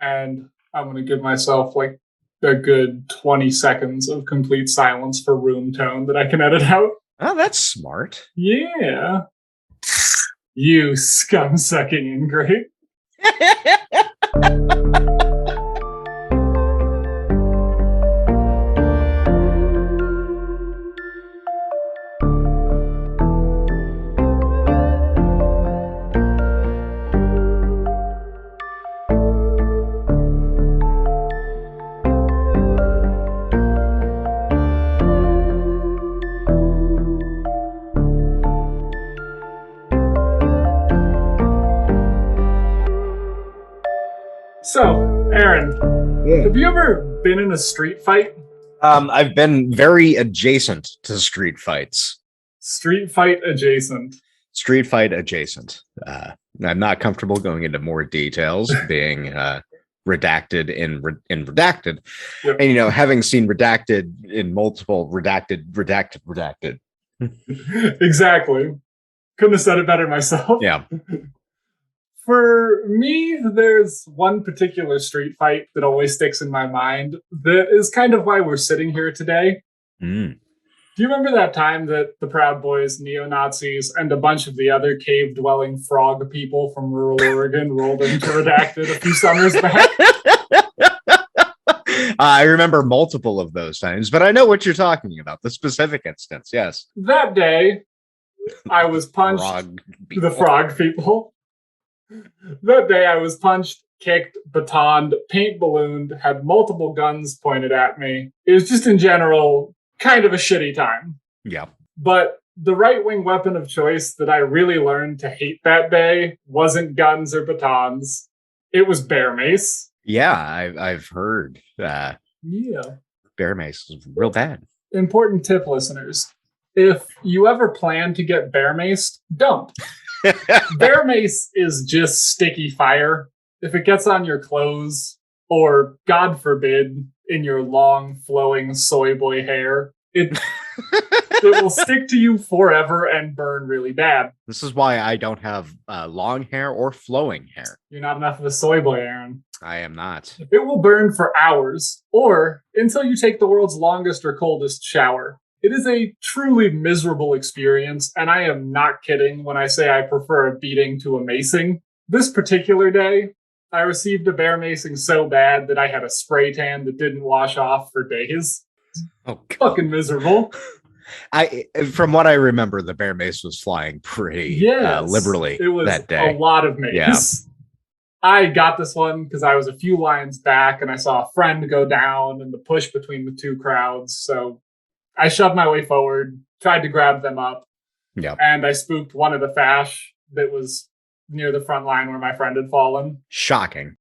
and I'm going to give myself like a good 20 seconds of complete silence for room tone that I can edit out. Oh, that's smart. Yeah. You scum-sucking ingrate. So, Aaron, have you ever been in a street fight? I've been very adjacent to street fights. Street fight adjacent. Street fight adjacent. I'm not comfortable going into more details, being redacted in redacted. Yep. And, having seen redacted in multiple redacted. Exactly. Couldn't have said it better myself. Yeah. For me, there's one particular street fight that always sticks in my mind that is kind of why we're sitting here today. Mm. Do you remember that time that the Proud Boys, neo-Nazis, and a bunch of the other cave-dwelling frog people from rural Oregon rolled into Redacted a few summers back? I remember multiple of those times, but I know what you're talking about, the specific instance, yes. That day, I was punched. The frog people. That day, I was punched, kicked, batoned, paint ballooned, had multiple guns pointed at me. It was just in general kind of a shitty time. Yeah. But the right-wing weapon of choice that I really learned to hate that day wasn't guns or batons. It was bear mace. Yeah, I've heard. Yeah. Bear mace is real bad. Important tip, listeners. If you ever plan to get bear maced, don't. Bear mace is just sticky fire. If it gets on your clothes, or God forbid, in your long, flowing soy boy hair, it will stick to you forever and burn really bad. This is why I don't have long hair or flowing hair. You're not enough of a soy boy, Aaron. I am not. It will burn for hours, or until you take the world's longest or coldest shower. It is a truly miserable experience, and I am not kidding when I say I prefer a beating to a macing. This particular day, I received a bear macing so bad that I had a spray tan that didn't wash off for days. Oh, God. Fucking miserable. From what I remember, the bear mace was flying pretty liberally it was that day. A lot of mace. Yeah. I got this one because I was a few lines back and I saw a friend go down in the push between the two crowds, so I shoved my way forward, tried to grab them up, and I spooked one of the fash that was near the front line where my friend had fallen. Shocking.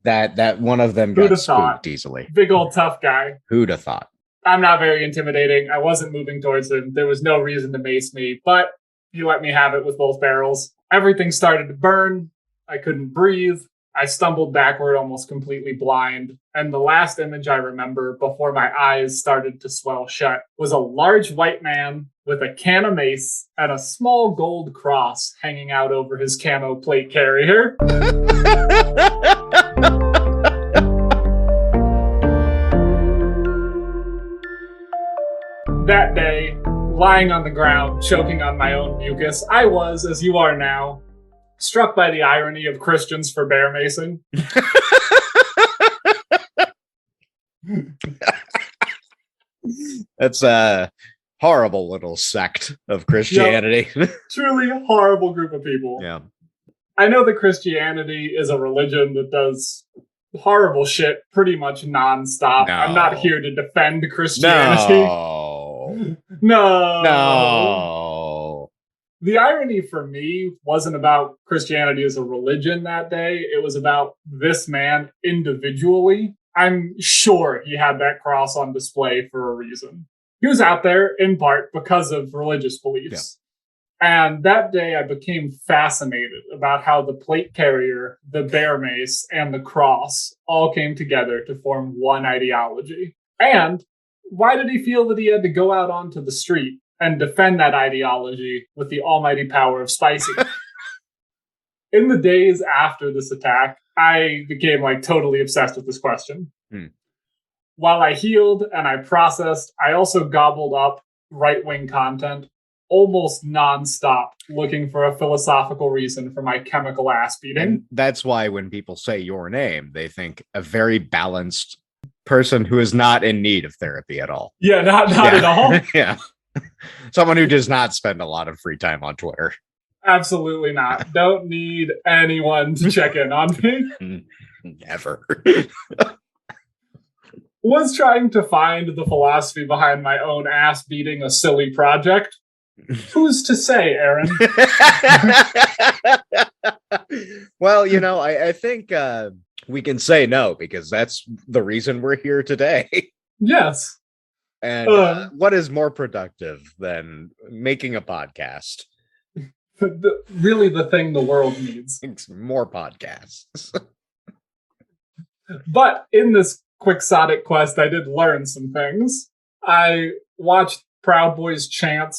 That one of them got spooked easily. Big old tough guy. Who'd have thought? I'm not very intimidating. I wasn't moving towards him. There was no reason to mace me, but he let me have it with both barrels. Everything started to burn. I couldn't breathe. I stumbled backward, almost completely blind. And the last image I remember before my eyes started to swell shut was a large white man with a can of mace and a small gold cross hanging out over his camo plate carrier. That day, lying on the ground, choking on my own mucus, I was, as you are now, struck by the irony of Christians for bear macing. That's a horrible little sect of Christianity. Yep. Truly horrible group of people. Yeah. I know that Christianity is a religion that does horrible shit pretty much nonstop. No. I'm not here to defend Christianity. No. The irony for me wasn't about Christianity as a religion that day. It was about this man individually. I'm sure he had that cross on display for a reason. He was out there in part because of religious beliefs. Yeah. And that day I became fascinated about how the plate carrier, the bear mace, and the cross all came together to form one ideology. And why did he feel that he had to go out onto the street and defend that ideology with the almighty power of spicy? In the days after this attack, I became like totally obsessed with this question. While I healed and I processed, I also gobbled up right-wing content almost nonstop, looking for a philosophical reason for my chemical ass beating. And that's why when people say your name, they think a very balanced person who is not in need of therapy at all. Yeah, not at all. Yeah. Someone who does not spend a lot of free time on Twitter. Absolutely not. Don't need anyone to check in on me. Never. Was trying to find the philosophy behind my own ass beating a silly project. Who's to say, Aaron? Well, I think we can say no, because that's the reason we're here today. Yes. And what is more productive than making a podcast? Really the thing the world needs. It's more podcasts. But in this quixotic quest, I did learn some things. I watched Proud Boys chant,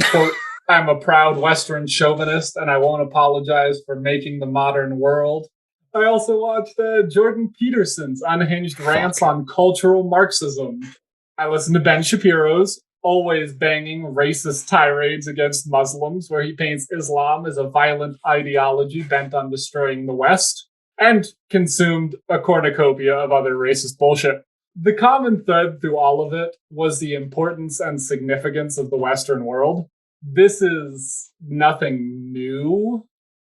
quote, "I'm a proud Western chauvinist and I won't apologize for making the modern world." I also watched Jordan Peterson's unhinged rants on cultural Marxism. I listened to Ben Shapiro's always banging racist tirades against Muslims, where he paints Islam as a violent ideology bent on destroying the West, and consumed a cornucopia of other racist bullshit. The common thread through all of it was the importance and significance of the Western world. This is nothing new,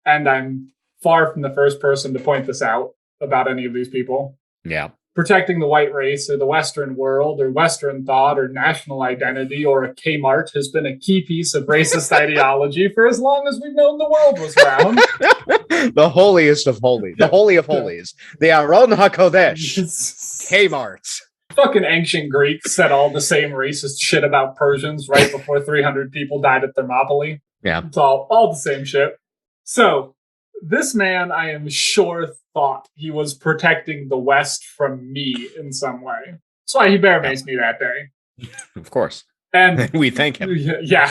and I'm far from the first person to point this out about any of these people. Yeah. Protecting the white race or the Western world or Western thought or national identity or a Kmart has been a key piece of racist ideology for as long as we've known the world was around. The holiest of holies. The holy of holies. The Aron HaKodesh. Kmart. Fucking ancient Greeks said all the same racist shit about Persians right before 300 people died at Thermopylae. Yeah. It's all the same shit. So, this man, I am sure, thought he was protecting the West from me in some way. That's why he bear-maced me that day. Of course. And we thank him. Yeah,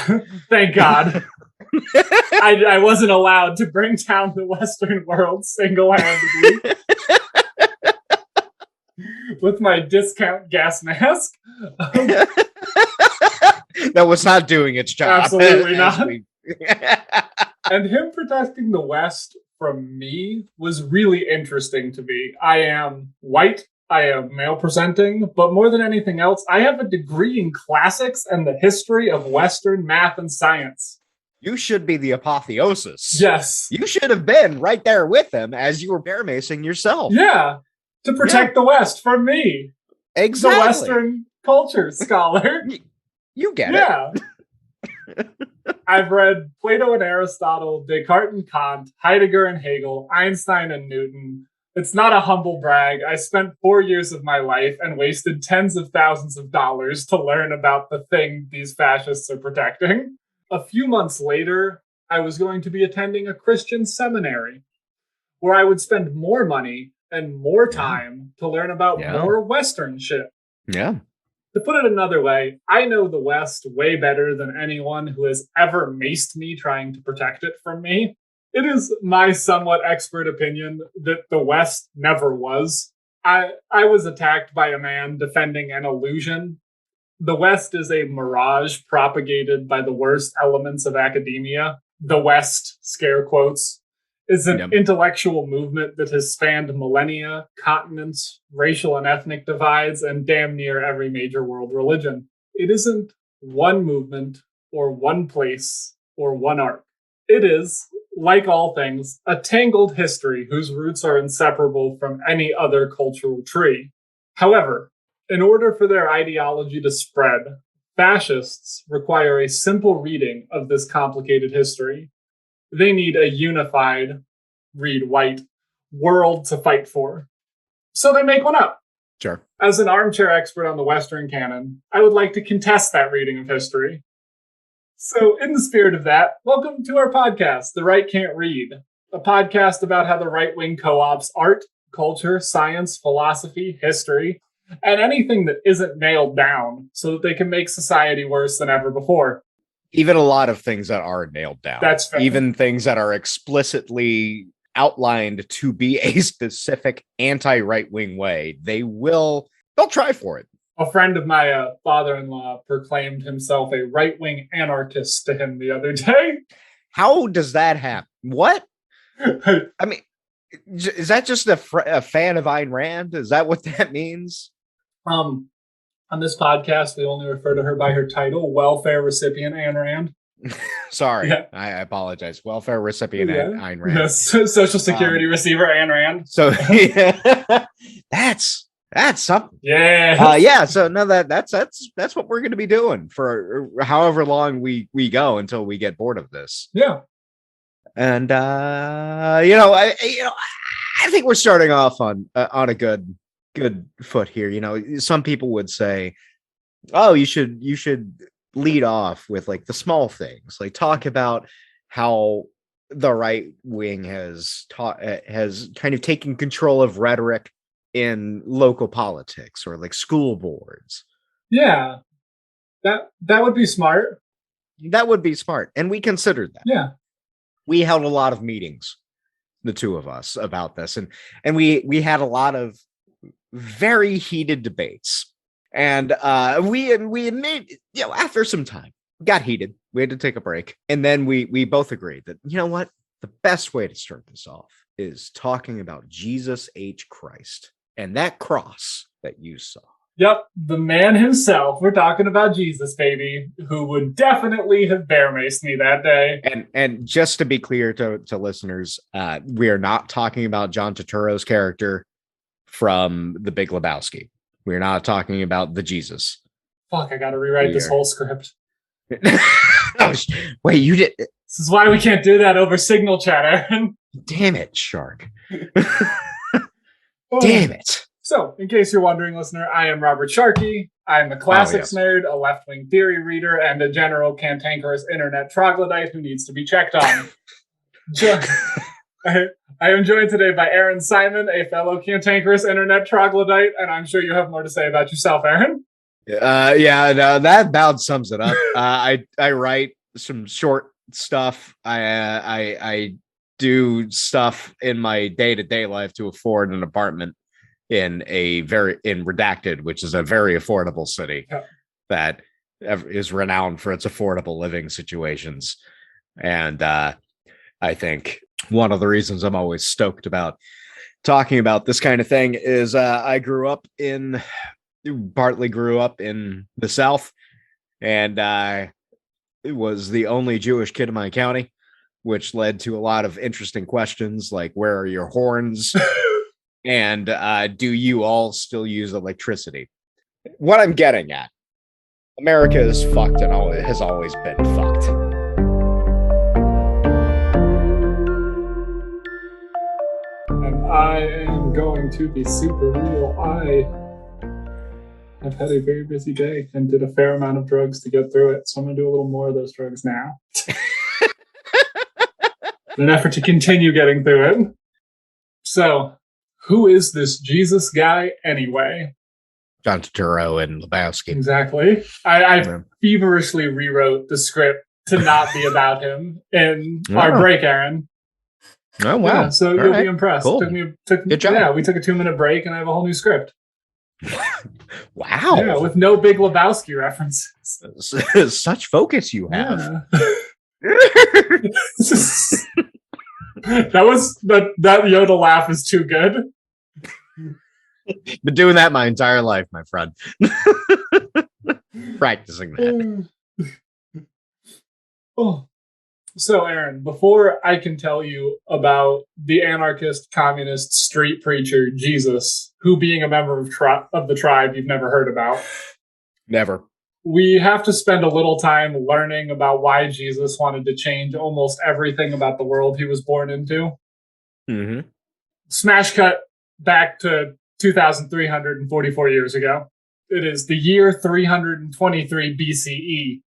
thank God. I wasn't allowed to bring down the Western world single-handedly. With my discount gas mask. That was not doing its job. Absolutely not. And him protecting the West from me was really interesting to me. I am white, I am male presenting, but more than anything else, I have a degree in classics and the history of Western math and science. You should be the apotheosis. Yes. You should have been right there with him as you were bear-macing yourself. Yeah. To protect the West from me. Exactly. The Western culture scholar. You get it. I've read Plato and Aristotle, Descartes and Kant, Heidegger and Hegel, Einstein and Newton. It's not a humble brag. I spent 4 years of my life and wasted tens of thousands of dollars to learn about the thing these fascists are protecting. A few months later, I was going to be attending a Christian seminary where I would spend more money and more time to learn about more Western shit. Yeah. To put it another way, I know the West way better than anyone who has ever maced me trying to protect it from me. It is my somewhat expert opinion that the West never was. I was attacked by a man defending an illusion. The West is a mirage propagated by the worst elements of academia. The West, scare quotes, is an intellectual movement that has spanned millennia, continents, racial and ethnic divides, and damn near every major world religion. It isn't one movement or one place or one arc. It is, like all things, a tangled history whose roots are inseparable from any other cultural tree. However, in order for their ideology to spread, fascists require a simple reading of this complicated history. They need a unified, read white, world to fight for. So they make one up. Sure. As an armchair expert on the Western canon, I would like to contest that reading of history. So in the spirit of that, welcome to our podcast, The Right Can't Read, a podcast about how the right-wing co-ops art, culture, science, philosophy, history, and anything that isn't nailed down so that they can make society worse than ever before. Even a lot of things that are nailed down. That's fair. Even things that are explicitly outlined to be a specific anti-right-wing way, they'll try for it. A friend of my father-in-law proclaimed himself a right-wing anarchist to him the other day. How does that happen? What? I mean, is that just a fan of Ayn Rand? Is that what that means? On this podcast, we only refer to her by her title, welfare recipient Ayn Rand. Sorry, yeah. I apologize. Welfare recipient Ayn Rand. Yes, Social Security receiver Ayn Rand. So yeah, that's something. Yeah. Yeah. So no, that's what we're going to be doing for however long we go until we get bored of this. Yeah. And I think we're starting off on a good foot here. Some people would say, oh, you should lead off with like the small things, like talk about how the right wing has kind of taken control of rhetoric in local politics or like school boards. Yeah, that would be smart. That would be smart. And we considered that. Yeah. We held a lot of meetings, the two of us, about this. And we had a lot of very heated debates. And we made, after some time, got heated. We had to take a break. And then we both agreed that, you know what? The best way to start this off is talking about Jesus H. Christ and that cross that you saw. Yep, the man himself. We're talking about Jesus, baby, who would definitely have bear maced me that day. And just to be clear to listeners, we are not talking about John Turturro's character from The Big Lebowski. We're not talking about the Jesus. Fuck, I gotta rewrite this whole script. Oh, wait, you did? This is why we can't do that over Signal chat, Aaron. Damn it, Shark. Damn it. So, in case you're wondering, listener, I am Robert Sharkey. I'm a classics nerd, a left-wing theory reader, and a general cantankerous internet troglodyte who needs to be checked on. I am joined today by Aaron Simon, a fellow cantankerous internet troglodyte, and I'm sure you have more to say about yourself, Aaron. That about sums it up. I write some short stuff. I do stuff in my day-to-day life to afford an apartment in Redacted, which is a very affordable city that is renowned for its affordable living situations. And I think one of the reasons I'm always stoked about talking about this kind of thing is I partly grew up in the South, and I was the only Jewish kid in my county, which led to a lot of interesting questions like, where are your horns? And do you all still use electricity? What I'm getting at, America is fucked and has always been fucked. And I am going to be super real. I've had a very busy day and did a fair amount of drugs to get through it. So I'm going to do a little more of those drugs now. In an effort to continue getting through it. So, who is this Jesus guy anyway? John Turturro and Lebowski. Exactly. I feverishly rewrote the script to not be about him in our break, Aaron. Oh, wow. Yeah, so you'll be impressed. Cool. Good job. Yeah, we took a 2-minute break and I have a whole new script. Wow. Yeah, with no Big Lebowski references. Such focus you have. Yeah. that Yoda laugh is too good. Been doing that my entire life, my friend. Practicing that. Oh. So, Aaron, before I can tell you about the anarchist, communist, street preacher, Jesus, who being a member of the tribe you've never heard about. Never. We have to spend a little time learning about why Jesus wanted to change almost everything about the world he was born into. Mm-hmm. Smash cut back to 2,344 years ago. It is the year 323 BCE.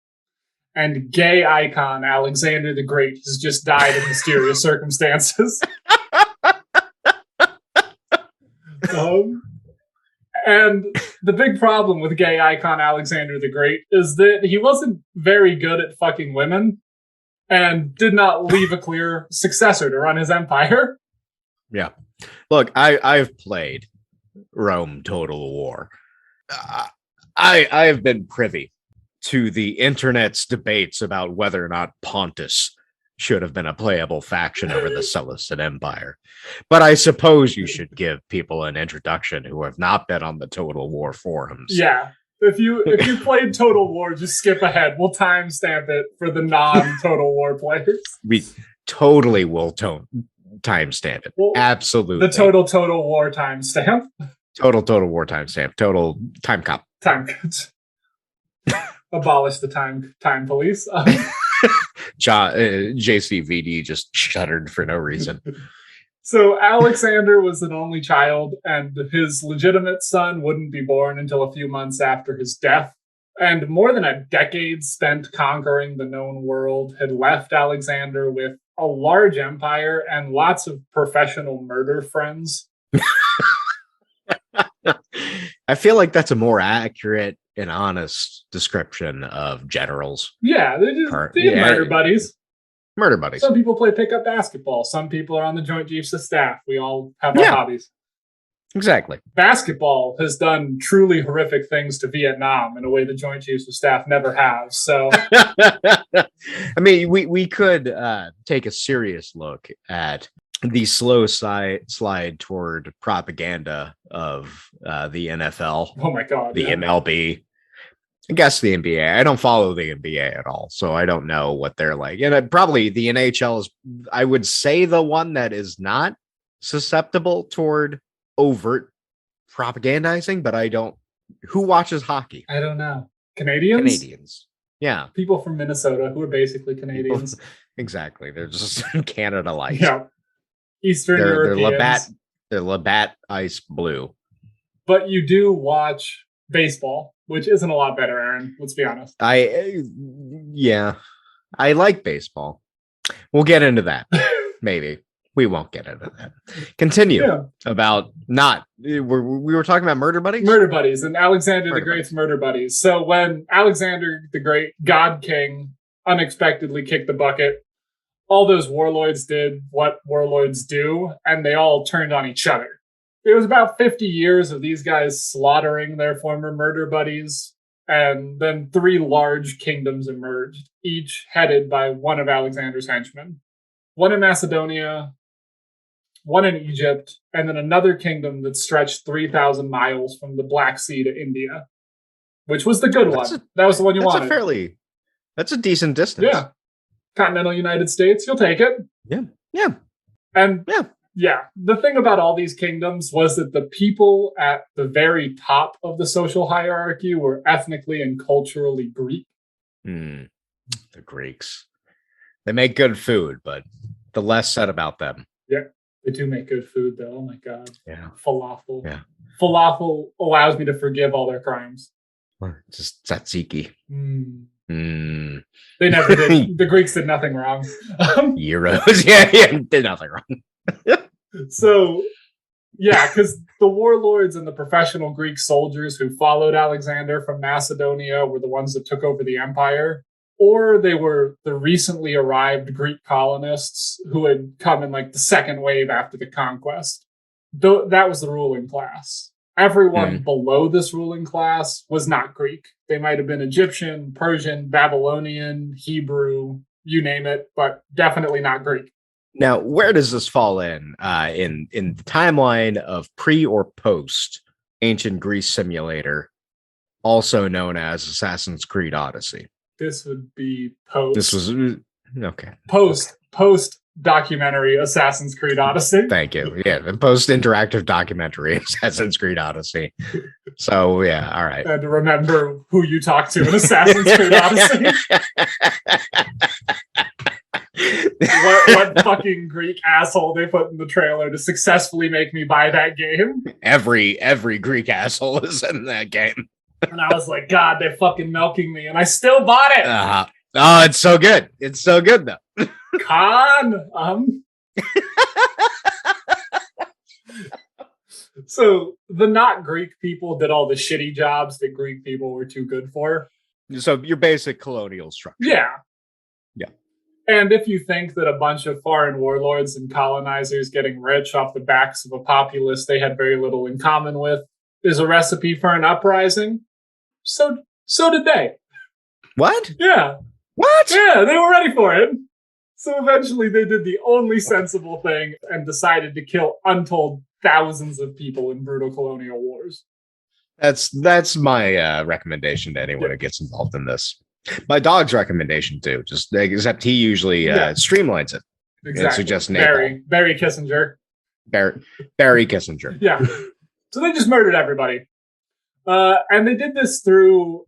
And gay icon Alexander the Great has just died in mysterious circumstances. And the big problem with gay icon Alexander the Great is that he wasn't very good at fucking women and did not leave a clear successor to run his empire. Yeah. Look, I've played Rome Total War. I have been privy to the internet's debates about whether or not Pontus should have been a playable faction over the Seleucid Empire. But I suppose you should give people an introduction who have not been on the Total War forums. Yeah. If you played Total War, just skip ahead. We'll timestamp it for the non-Total War players. We totally will timestamp it. Well, absolutely. The Total War timestamp. Total War timestamp. Total time cop. Time cuts. Abolish the time police. JCVD just shuddered for no reason. So Alexander was an only child, and his legitimate son wouldn't be born until a few months after his death. And more than a decade spent conquering the known world had left Alexander with a large empire and lots of professional murder friends. I feel like that's a more accurate and honest description of generals. Yeah, they're murder buddies. Murder buddies. Some people play pickup basketball. Some people are on the Joint Chiefs of Staff. We all have our hobbies. Exactly. Basketball has done truly horrific things to Vietnam in a way the Joint Chiefs of Staff never have. So, I mean, we could take a serious look at the slow slide toward propaganda of the NFL. Oh my God. The MLB. I guess the NBA. I don't follow the NBA at all, so I don't know what they're like. And probably the NHL is, I would say, the one that is not susceptible toward overt propagandizing, but I don't. Who watches hockey? I don't know. Canadians? Yeah. People from Minnesota who are basically Canadians. Exactly. They're just Canada-like. Yeah. Eastern Europeans. They're Labatt Ice Blue. But you do watch baseball, which isn't a lot better, Aaron. Let's be honest. I like baseball. We'll get into that. Maybe. We won't get into that. Continue about we were talking about murder buddies? Murder buddies and Alexander the Great's murder buddies. So when Alexander the Great, God King, unexpectedly kicked the bucket, all those warlords did what warlords do, and they all turned on each other. It was about 50 years of these guys slaughtering their former murder buddies, and then 3 large kingdoms emerged, each headed by one of Alexander's henchmen. One in Macedonia, one in Egypt, and then another kingdom that stretched 3,000 miles from the Black Sea to India, which was the good one. That was the one you wanted. That's a decent distance. Yeah. Continental United States, you'll take it. Yeah. And the thing about all these kingdoms was that the people at the very top of the social hierarchy were ethnically and culturally Greek. The Greeks. They make good food, but the less said about them. Yeah, they do make good food, though. Oh, my God. Yeah. Falafel. Yeah. Falafel allows me to forgive all their crimes. Or just tzatziki. They never did. The Greeks did nothing wrong. Euros. Yeah, did nothing wrong. So, because the warlords and the professional Greek soldiers who followed Alexander from Macedonia were the ones that took over the empire, or they were the recently arrived Greek colonists who had come in like the second wave after the conquest. That was the ruling class. Everyone below this ruling class was not Greek. They might have been Egyptian, Persian, Babylonian, Hebrew, you name it, but definitely not Greek. Now, where does this fall in the timeline of pre or post Ancient Greece Simulator, also known as Assassin's Creed Odyssey? This would be post. This was okay. Post documentary Assassin's Creed Odyssey. Thank you. Yeah, the post interactive documentary Assassin's Creed Odyssey. So yeah, all right. And to remember who you talked to in Assassin's Creed Odyssey. what fucking Greek asshole they put in the trailer to successfully make me buy that game. Every Greek asshole is in that game. And I was like, God, they're fucking milking me, and I still bought it. Oh, it's so good. It's so good though. So the not Greek people did all the shitty jobs that Greek people were too good for. So your basic colonial structure. Yeah. Yeah. And if you think that a bunch of foreign warlords and colonizers getting rich off the backs of a populace they had very little in common with is a recipe for an uprising, so did they. What? Yeah. What? Yeah, they were ready for it. So eventually they did the only sensible thing and decided to kill untold thousands of people in brutal colonial wars. That's my recommendation to anyone who gets involved in this. My dog's recommendation too, just except he usually streamlines it. Exactly. And suggests napalm. Barry Kissinger. Barry Kissinger. Yeah. So they just murdered everybody. And they did this through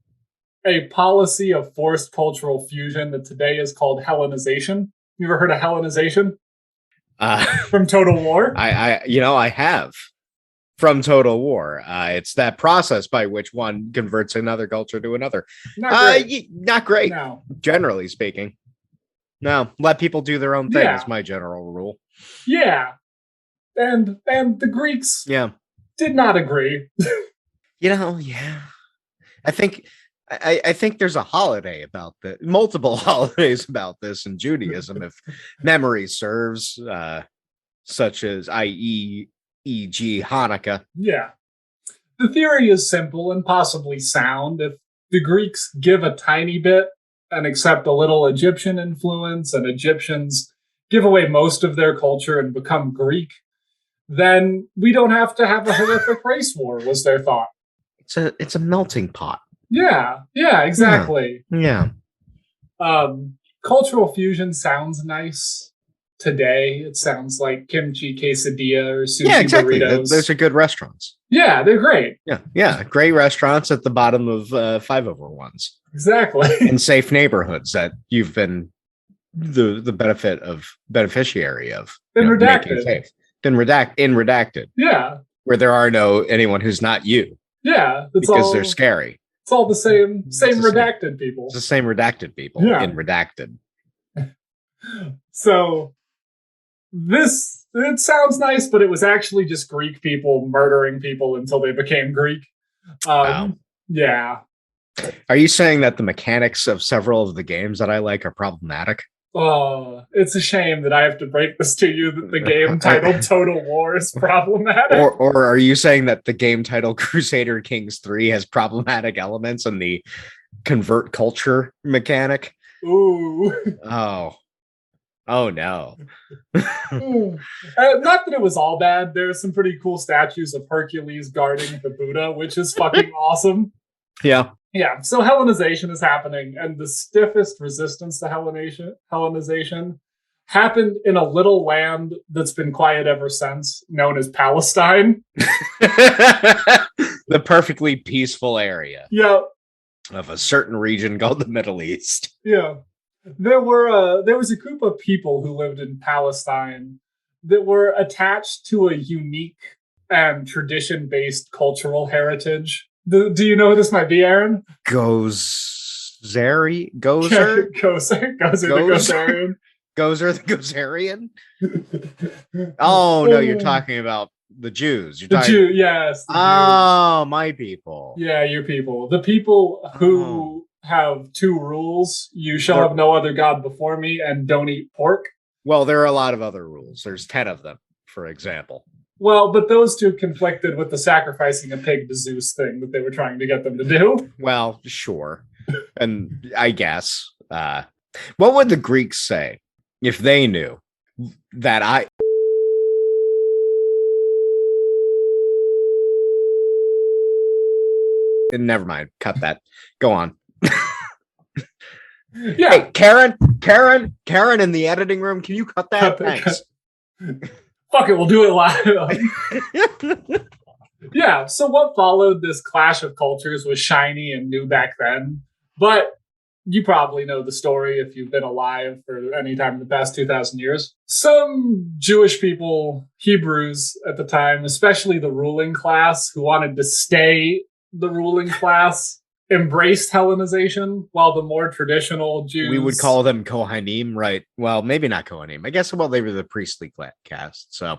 a policy of forced cultural fusion that today is called Hellenization. You ever heard of Hellenization? From Total War? I have. From Total War. It's that process by which one converts another culture to another. Not great. No. Generally speaking. No, let people do their own thing is my general rule. Yeah. And the Greeks did not agree. I think there's a holiday about this, multiple holidays about this in Judaism, if memory serves, such as e.g. Hanukkah. Yeah. The theory is simple and possibly sound. If the Greeks give a tiny bit and accept a little Egyptian influence, and Egyptians give away most of their culture and become Greek, then we don't have to have a horrific race war, was their thought. It's a melting pot. Yeah, exactly. Yeah. Cultural fusion sounds nice today. It sounds like kimchi quesadilla or sushi burritos. Those are good restaurants. Yeah, they're great. Yeah. Great restaurants at the bottom of 501s. Exactly. In safe neighborhoods that you've been the beneficiary of. Been redacted. Redacted. Yeah. Where there are anyone who's not you. Yeah. Because they're scary. It's all the same redacted people. It's the same redacted people in redacted. So it sounds nice, but it was actually just Greek people murdering people until they became Greek. Wow. Yeah. Are you saying that the mechanics of several of the games that I like are problematic? Oh, it's a shame that I have to break this to you that the game titled Total War is problematic. Or are you saying that the game titled Crusader Kings 3 has problematic elements in the convert culture mechanic? Ooh. Oh no. Not that it was all bad. There's some pretty cool statues of Hercules guarding the Buddha, which is fucking awesome. Yeah. Yeah, so Hellenization is happening, and the stiffest resistance to Hellenization happened in a little land that's been quiet ever since, known as Palestine. The perfectly peaceful area. Yeah. Of a certain region called the Middle East. Yeah. There was a group of people who lived in Palestine that were attached to a unique and tradition-based cultural heritage. Do you know who this might be, Aaron? Gozer the Gozerian? Oh, no, you're talking about the Jews. Yes. Oh, my people. Yeah, your people. The people who have two rules. You shall have no other god before me and don't eat pork. Well, there are a lot of other rules. There's 10 of them, for example. Well, but those two conflicted with the sacrificing a pig to Zeus thing that they were trying to get them to do. Well, sure. And I guess. What would the Greeks say if they knew that Never mind. Cut that. Go on. Yeah. Hey, Karen in the editing room. Can you cut that? Thanks. Fuck it, we'll do it live. Yeah, so what followed this clash of cultures was shiny and new back then. But you probably know the story if you've been alive for any time in the past 2,000 years. Some Jewish people, Hebrews at the time, especially the ruling class who wanted to stay the ruling class, embraced Hellenization, while the more traditional Jews... We would call them Kohanim, right? Well, maybe not Kohanim. I guess, they were the priestly caste, so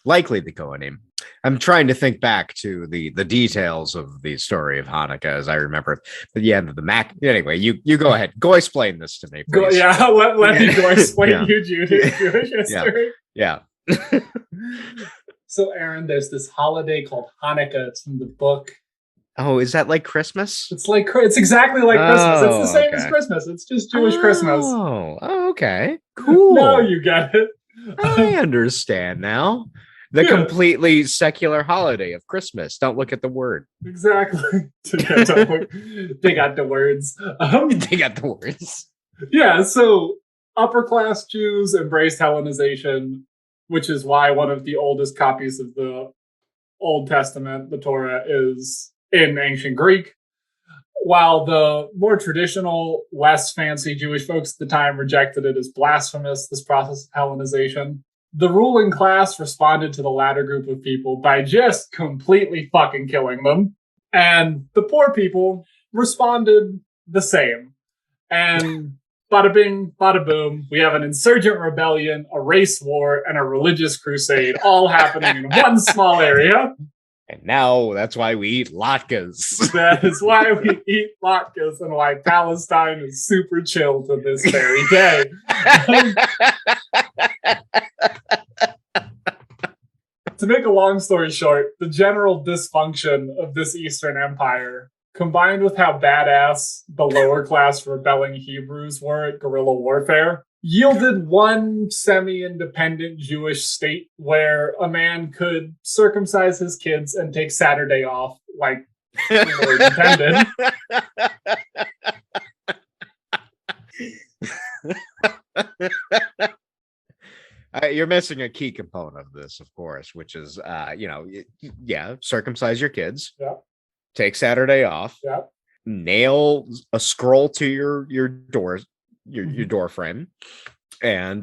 likely the Kohanim. I'm trying to think back to the details of the story of Hanukkah as I remember it. But yeah, the Mac. Anyway, you go ahead. Go explain this to me, please. Let me go explain you Jewish Yeah. history. Yeah. So, Aaron, there's this holiday called Hanukkah. It's in the book. Oh, is that like Christmas? It's exactly like Christmas. It's the same as okay. Christmas. It's just Jewish Christmas. Oh, okay. Cool. Now you get it. I understand now. The completely secular holiday of Christmas. Don't look at the word. Exactly. They got the words. They got the words. Yeah, so upper class Jews embraced Hellenization, which is why one of the oldest copies of the Old Testament, the Torah, is in ancient Greek. While the more traditional, less fancy Jewish folks at the time rejected it as blasphemous, this process of Hellenization, the ruling class responded to the latter group of people by just completely fucking killing them. And the poor people responded the same. And bada bing, bada boom, we have an insurgent rebellion, a race war, and a religious crusade all happening in one small area. And now that's why we eat latkes. That is why we eat latkes and why Palestine is super chill to this very day. To make a long story short, the general dysfunction of this Eastern Empire, combined with how badass the lower class rebelling Hebrews were at guerrilla warfare, yielded one semi-independent Jewish state where a man could circumcise his kids and take Saturday off like the Lord intended. You're missing a key component of this, of course, which is, circumcise your kids. Yeah. Take Saturday off. Yeah. Nail a scroll to your door, your door frame, and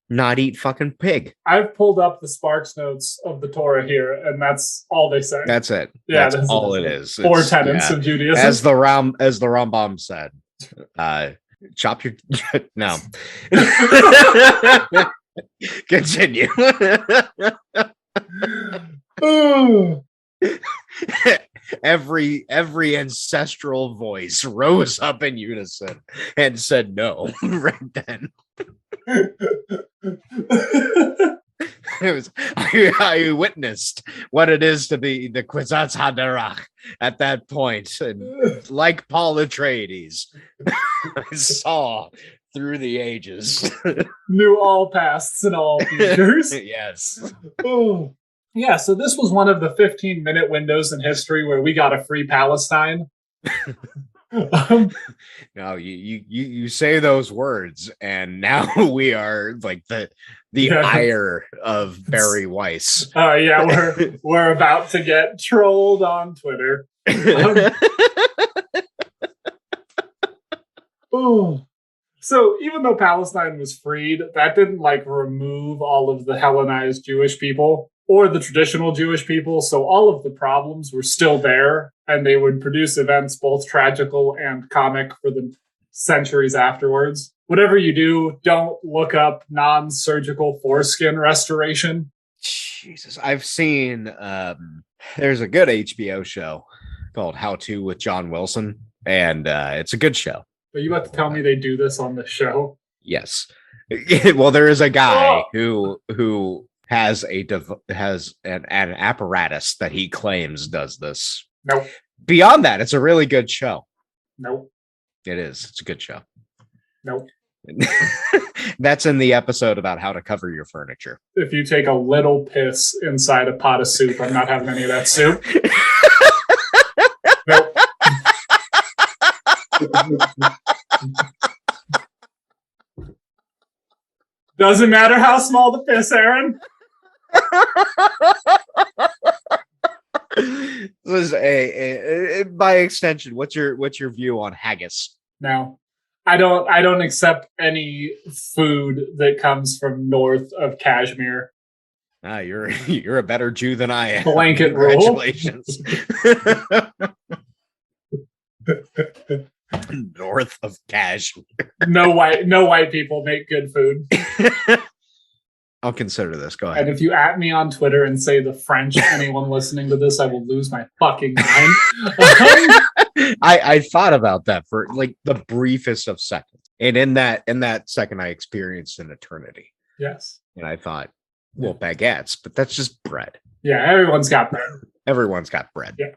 not eat fucking pig. I've pulled up the Sparks notes of the Torah here, and that's all they say. That's it. Yeah, that's all it is. Four tenets of Judaism. As the Rambam said, chop your no. Continue. Every ancestral voice rose up in unison and said no right then. It was I witnessed what it is to be the Kwisatz Haderach at that point, and like Paul Atreides, I saw through the ages, knew all pasts and all futures. Yes. Oh. Yeah, so this was one of the 15-minute windows in history where we got a free Palestine. No, you say those words, and now we are like the ire of Barry Weiss. Yeah, we're about to get trolled on Twitter. So even though Palestine was freed, that didn't remove all of the Hellenized Jewish people or the traditional Jewish people. So all of the problems were still there, and they would produce events both tragical and comic for the centuries afterwards. Whatever you do, don't look up non-surgical foreskin restoration. Jesus, I've seen there's a good HBO show called How To with John Wilson, and it's a good show. Are you about to tell me they do this on the show? Yes. Well, there is a guy who has an apparatus that he claims does this. Nope. Beyond that, it's a really good show. Nope. It is. It's a good show. Nope. That's in the episode about how to cover your furniture. If you take a little piss inside a pot of soup, I'm not having any of that soup. Nope. Doesn't matter how small the piss, Aaron. This is by extension, what's your view on haggis? No, I don't accept any food that comes from north of Kashmir. You're a better Jew than I am. Blanket Congratulations. North of Kashmir. No white people make good food. I'll consider this. Go And ahead. if you at me on Twitter and say the French, anyone listening to this, I will lose my fucking mind. I thought about that for like the briefest of seconds. And in that second I experienced an eternity. Yes. And I thought, well, baguettes, but that's just bread. Yeah, everyone's got bread. Everyone's got bread. Yeah.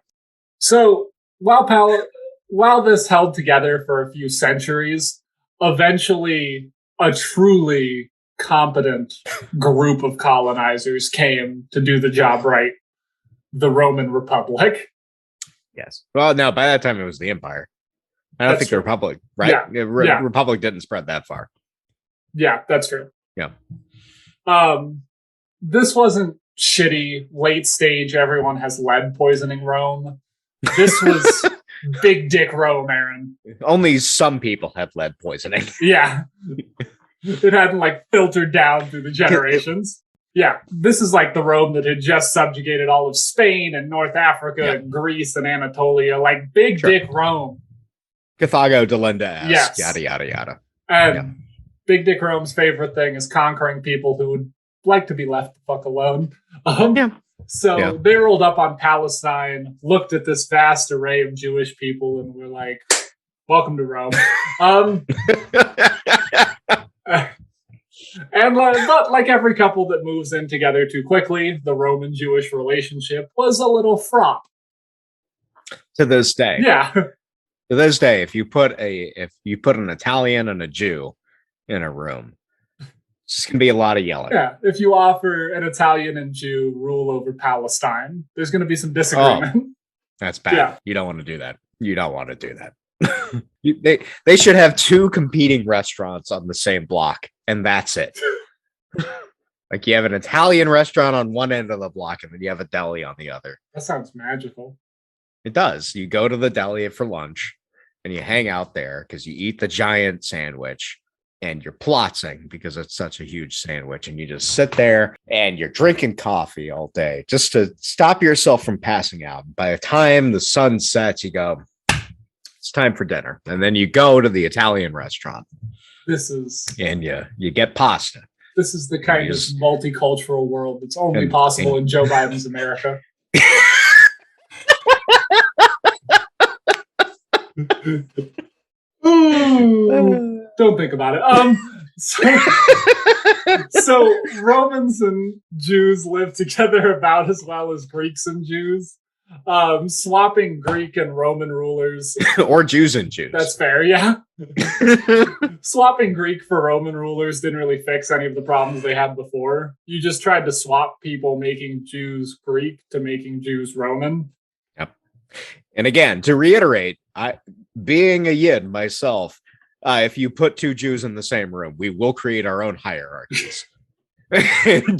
So while this held together for a few centuries, eventually a truly competent group of colonizers came to do the job right. The Roman Republic. Yes. Well, no, by that time it was the Empire. I don't think the Republic, right? Yeah. Republic didn't spread that far. Yeah, that's true. Yeah. This wasn't shitty, late stage, everyone has lead poisoning Rome. This was big dick Rome, Aaron. Only some people have lead poisoning. Yeah. It hadn't like filtered down through the generations. Yeah, this is like the Rome that had just subjugated all of Spain and North Africa and Greece and Anatolia, like big dick Rome. Carthago Delinda-esque, yes. Yada, yada, yada. And big dick Rome's favorite thing is conquering people who would like to be left the fuck alone. So they rolled up on Palestine, looked at this vast array of Jewish people, and were like, welcome to Rome. But like every couple that moves in together too quickly, the Roman-Jewish relationship was a little fraught. To this day. Yeah. To this day, if you put an Italian and a Jew in a room, it's just gonna be a lot of yelling. Yeah. If you offer an Italian and Jew rule over Palestine, there's gonna be some disagreement. Oh, that's bad. Yeah. You don't want to do that. They should have two competing restaurants on the same block, and that's it. Like you have an Italian restaurant on one end of the block, and then you have a deli on the other. That sounds magical. It does. You go to the deli for lunch, and you hang out there because you eat the giant sandwich, and you're plotzing because it's such a huge sandwich, and you just sit there and you're drinking coffee all day just to stop yourself from passing out. By the time the sun sets, you go, it's time for dinner. And then you go to the Italian restaurant. And you get pasta. This is the kind of multicultural world that's only possible in Joe Biden's America. Don't think about it. So Romans and Jews live together about as well as Greeks and Jews. Swapping Greek and Roman rulers. Or Jews and Jews. That's fair, yeah. Swapping Greek for Roman rulers didn't really fix any of the problems they had before. You just tried to swap people making Jews Greek to making Jews Roman. Yep. And again, to reiterate, being a Yid myself, if you put two Jews in the same room, we will create our own hierarchies.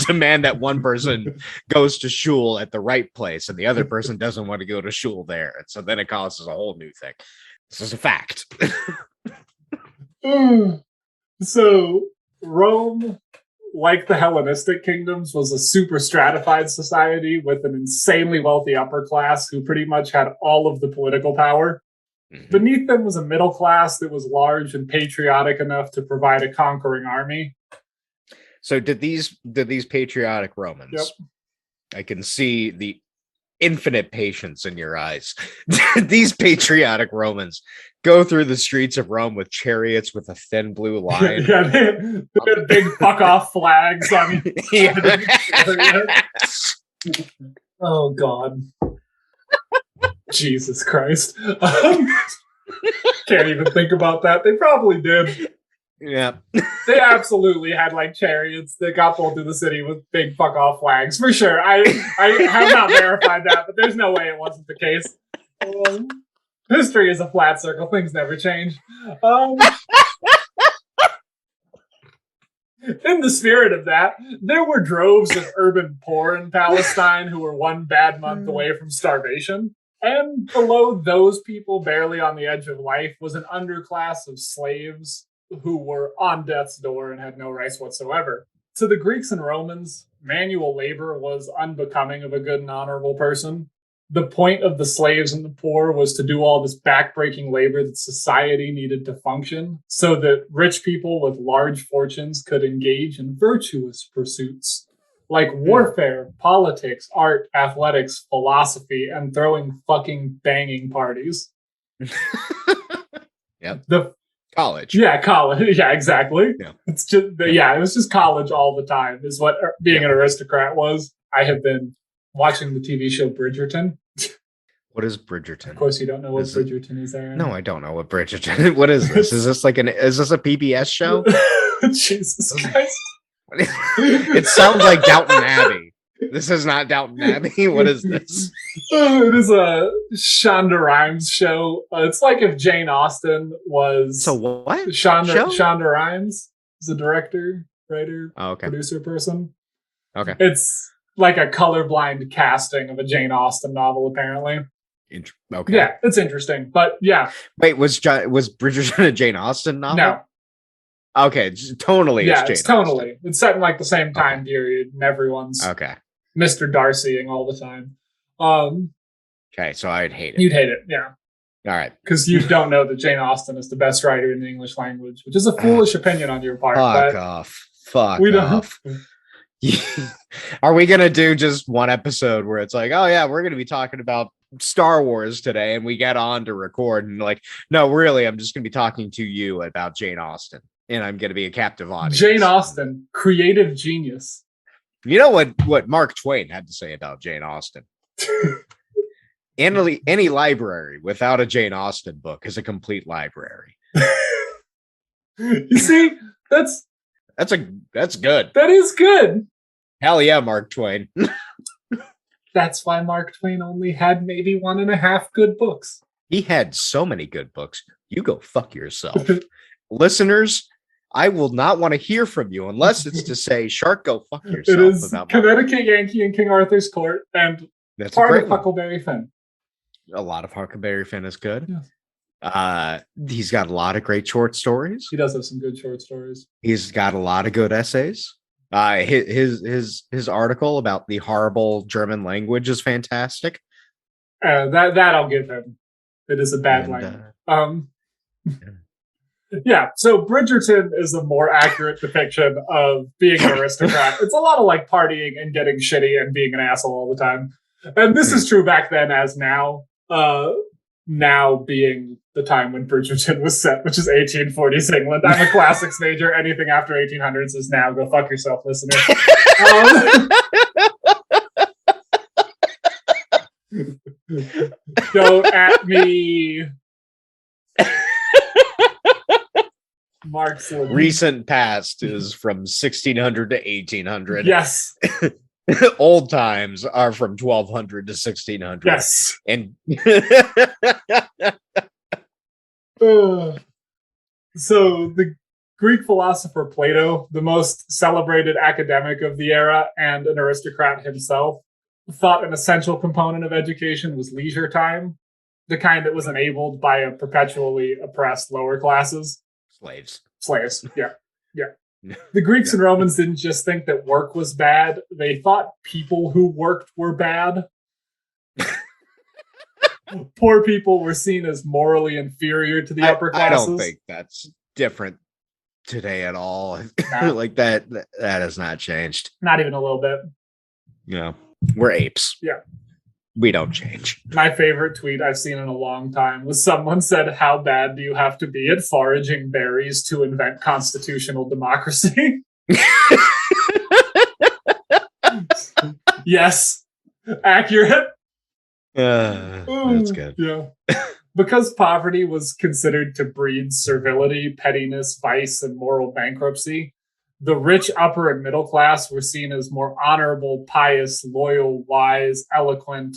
Demand that one person goes to shul at the right place and the other person doesn't want to go to shul there. And so then it causes a whole new thing. This is a fact. So Rome, like the Hellenistic kingdoms, was a super stratified society with an insanely wealthy upper class who pretty much had all of the political power. Mm-hmm. Beneath them was a middle class that was large and patriotic enough to provide a conquering army. So did these patriotic Romans? Yep. I can see the infinite patience in your eyes. These patriotic Romans go through the streets of Rome with chariots with a thin blue line. Yeah, they had big fuck off flags on. Oh God. Jesus Christ. Can't even think about that. They probably did. Yeah. They absolutely had like chariots that got pulled through the city with big fuck off flags for sure. I have not verified that, but there's no way it wasn't the case. History is a flat circle. Things never change. In the spirit of that, there were droves of urban poor in Palestine who were one bad month away from starvation. And below those people, barely on the edge of life, was an underclass of slaves who were on death's door and had no rights whatsoever. To the Greeks and Romans, manual labor was unbecoming of a good and honorable person. the point of the slaves and the poor was to do all this backbreaking labor that society needed to function so that rich people with large fortunes could engage in virtuous pursuits like warfare, politics, art, athletics, philosophy, and throwing fucking banging parties. Yep. The college. Yeah, college. Yeah, exactly. Yeah. It's just it was just college all the time is what being an aristocrat was. I have been watching the TV show Bridgerton. What is Bridgerton? Of course, you don't know what Bridgerton is, Aaron. No, I don't know what Bridgerton. What is this? Is this a PBS show? Jesus Christ! It sounds like Downton Abbey. This is not Downton Abbey. What is this? It is a Shonda Rhimes show. It's like if Jane Austen was. So what? Shonda Rhimes is a director, writer, producer person. Okay. It's like a colorblind casting of a Jane Austen novel, apparently. Okay. Yeah, it's interesting, but yeah. Wait, was Bridgerton a Jane Austen novel? No. Okay, tonally. Yeah, it's tonally. It's set in like the same time period, and everyone's Mr. Darcying all the time. Okay, so I'd hate it. You'd hate it, yeah. All right, because you don't know that Jane Austen is the best writer in the English language, which is a foolish opinion on your part. Fuck off. Are we gonna do just one episode where it's like, oh yeah, we're gonna be talking about Star Wars today, and we get on to record, and like, no, really, I'm just gonna be talking to you about Jane Austen, and I'm gonna be a captive audience. Jane Austen, creative genius. You know what Mark Twain had to say about Jane Austen? Any library without a Jane Austen book is a complete library. You see, that's good. That is good. Hell yeah, Mark Twain. That's why Mark Twain only had maybe 1.5 good books. He had so many good books. You go fuck yourself. Listeners, I will not want to hear from you unless it's to say, Shark, go fuck yourself. It is about Connecticut Yankee and King Arthur's Court, and that's part of Huckleberry Finn. A lot of Huckleberry Finn is good. Yes. He's got a lot of great short stories. He does have some good short stories. He's got a lot of good essays. His article about the horrible German language is fantastic. That I'll give him. It is a bad language. Yeah, so Bridgerton is a more accurate depiction of being an aristocrat. It's a lot of like partying and getting shitty and being an asshole all the time. And this is true back then as now. Now being the time when Bridgerton was set, which is 1840s England. I'm a classics major. Anything after 1800s is now. Go fuck yourself, listener. Don't at me. Mark's recent past is from 1600 to 1800. Yes. Old times are from 1200 to 1600. Yes. And so the Greek philosopher Plato, the most celebrated academic of the era and an aristocrat himself, thought an essential component of education was leisure time, the kind that was enabled by a perpetually oppressed lower classes. Slaves, yeah. The Greeks and Romans didn't just think that work was bad. They thought people who worked were bad. Poor people were seen as morally inferior to the upper classes. I don't think that's different today at all. No. Like that has not changed. Not even a little bit. Yeah. We're apes. Yeah. We don't change. My favorite tweet I've seen in a long time was someone said, "How bad do you have to be at foraging berries to invent constitutional democracy?" Yes. Accurate. That's good. Yeah. Because poverty was considered to breed servility, pettiness, vice, and moral bankruptcy, the rich upper and middle class were seen as more honorable, pious, loyal, wise, eloquent,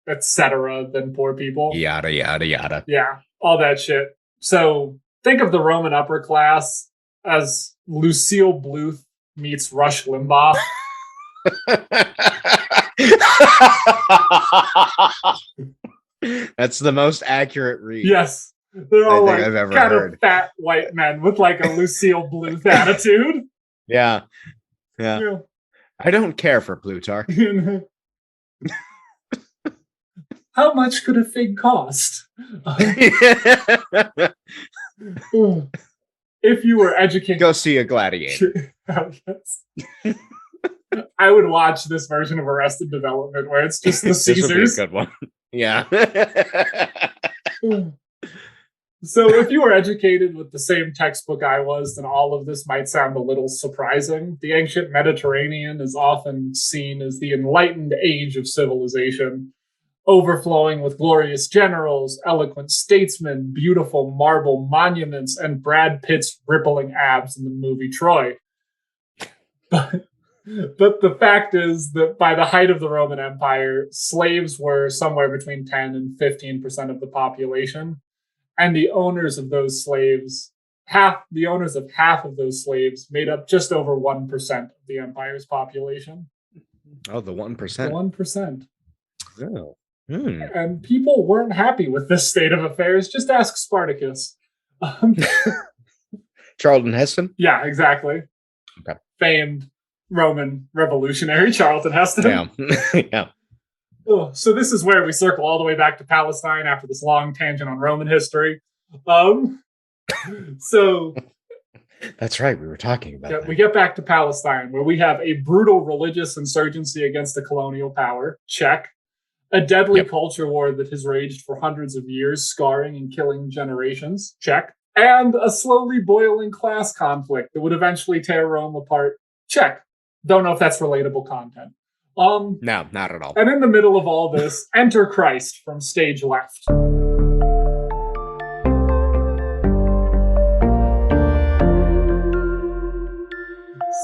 etc. than poor people. Yada, yada, yada. Yeah, all that shit. So think of the Roman upper class as Lucille Bluth meets Rush Limbaugh. That's the most accurate read. Yes. They're all like I've ever kind heard. of fat white men with like a Lucille Bluth attitude. Yeah. I don't care for Plutarch. How much could a fig cost? If you were educated, go see a gladiator. I would watch this version of Arrested Development where it's just the Caesars. This would be a good one. Yeah. So if you were educated with the same textbook I was, then all of this might sound a little surprising. The ancient Mediterranean is often seen as the enlightened age of civilization, overflowing with glorious generals, eloquent statesmen, beautiful marble monuments, and Brad Pitt's rippling abs in the movie Troy. But the fact is that by the height of the Roman Empire, slaves were somewhere between 10 and 15% of the population. And the owners of those slaves, half of those slaves made up just over 1% of the empire's population. Oh, the 1%. The 1%. Oh. And people weren't happy with this state of affairs. Just ask Spartacus. Charlton Heston? Yeah, exactly. Okay. Famed Roman revolutionary Charlton Heston. Yeah. Yeah. Oh, so this is where we circle all the way back to Palestine after this long tangent on Roman history. So that's right. We were talking about that. We get back to Palestine, where we have a brutal religious insurgency against the colonial power. Check. A deadly culture war that has raged for hundreds of years, scarring and killing generations. Check. And a slowly boiling class conflict that would eventually tear Rome apart. Check. Don't know if that's relatable content. No, not at all. And in the middle of all this, enter Christ from stage left.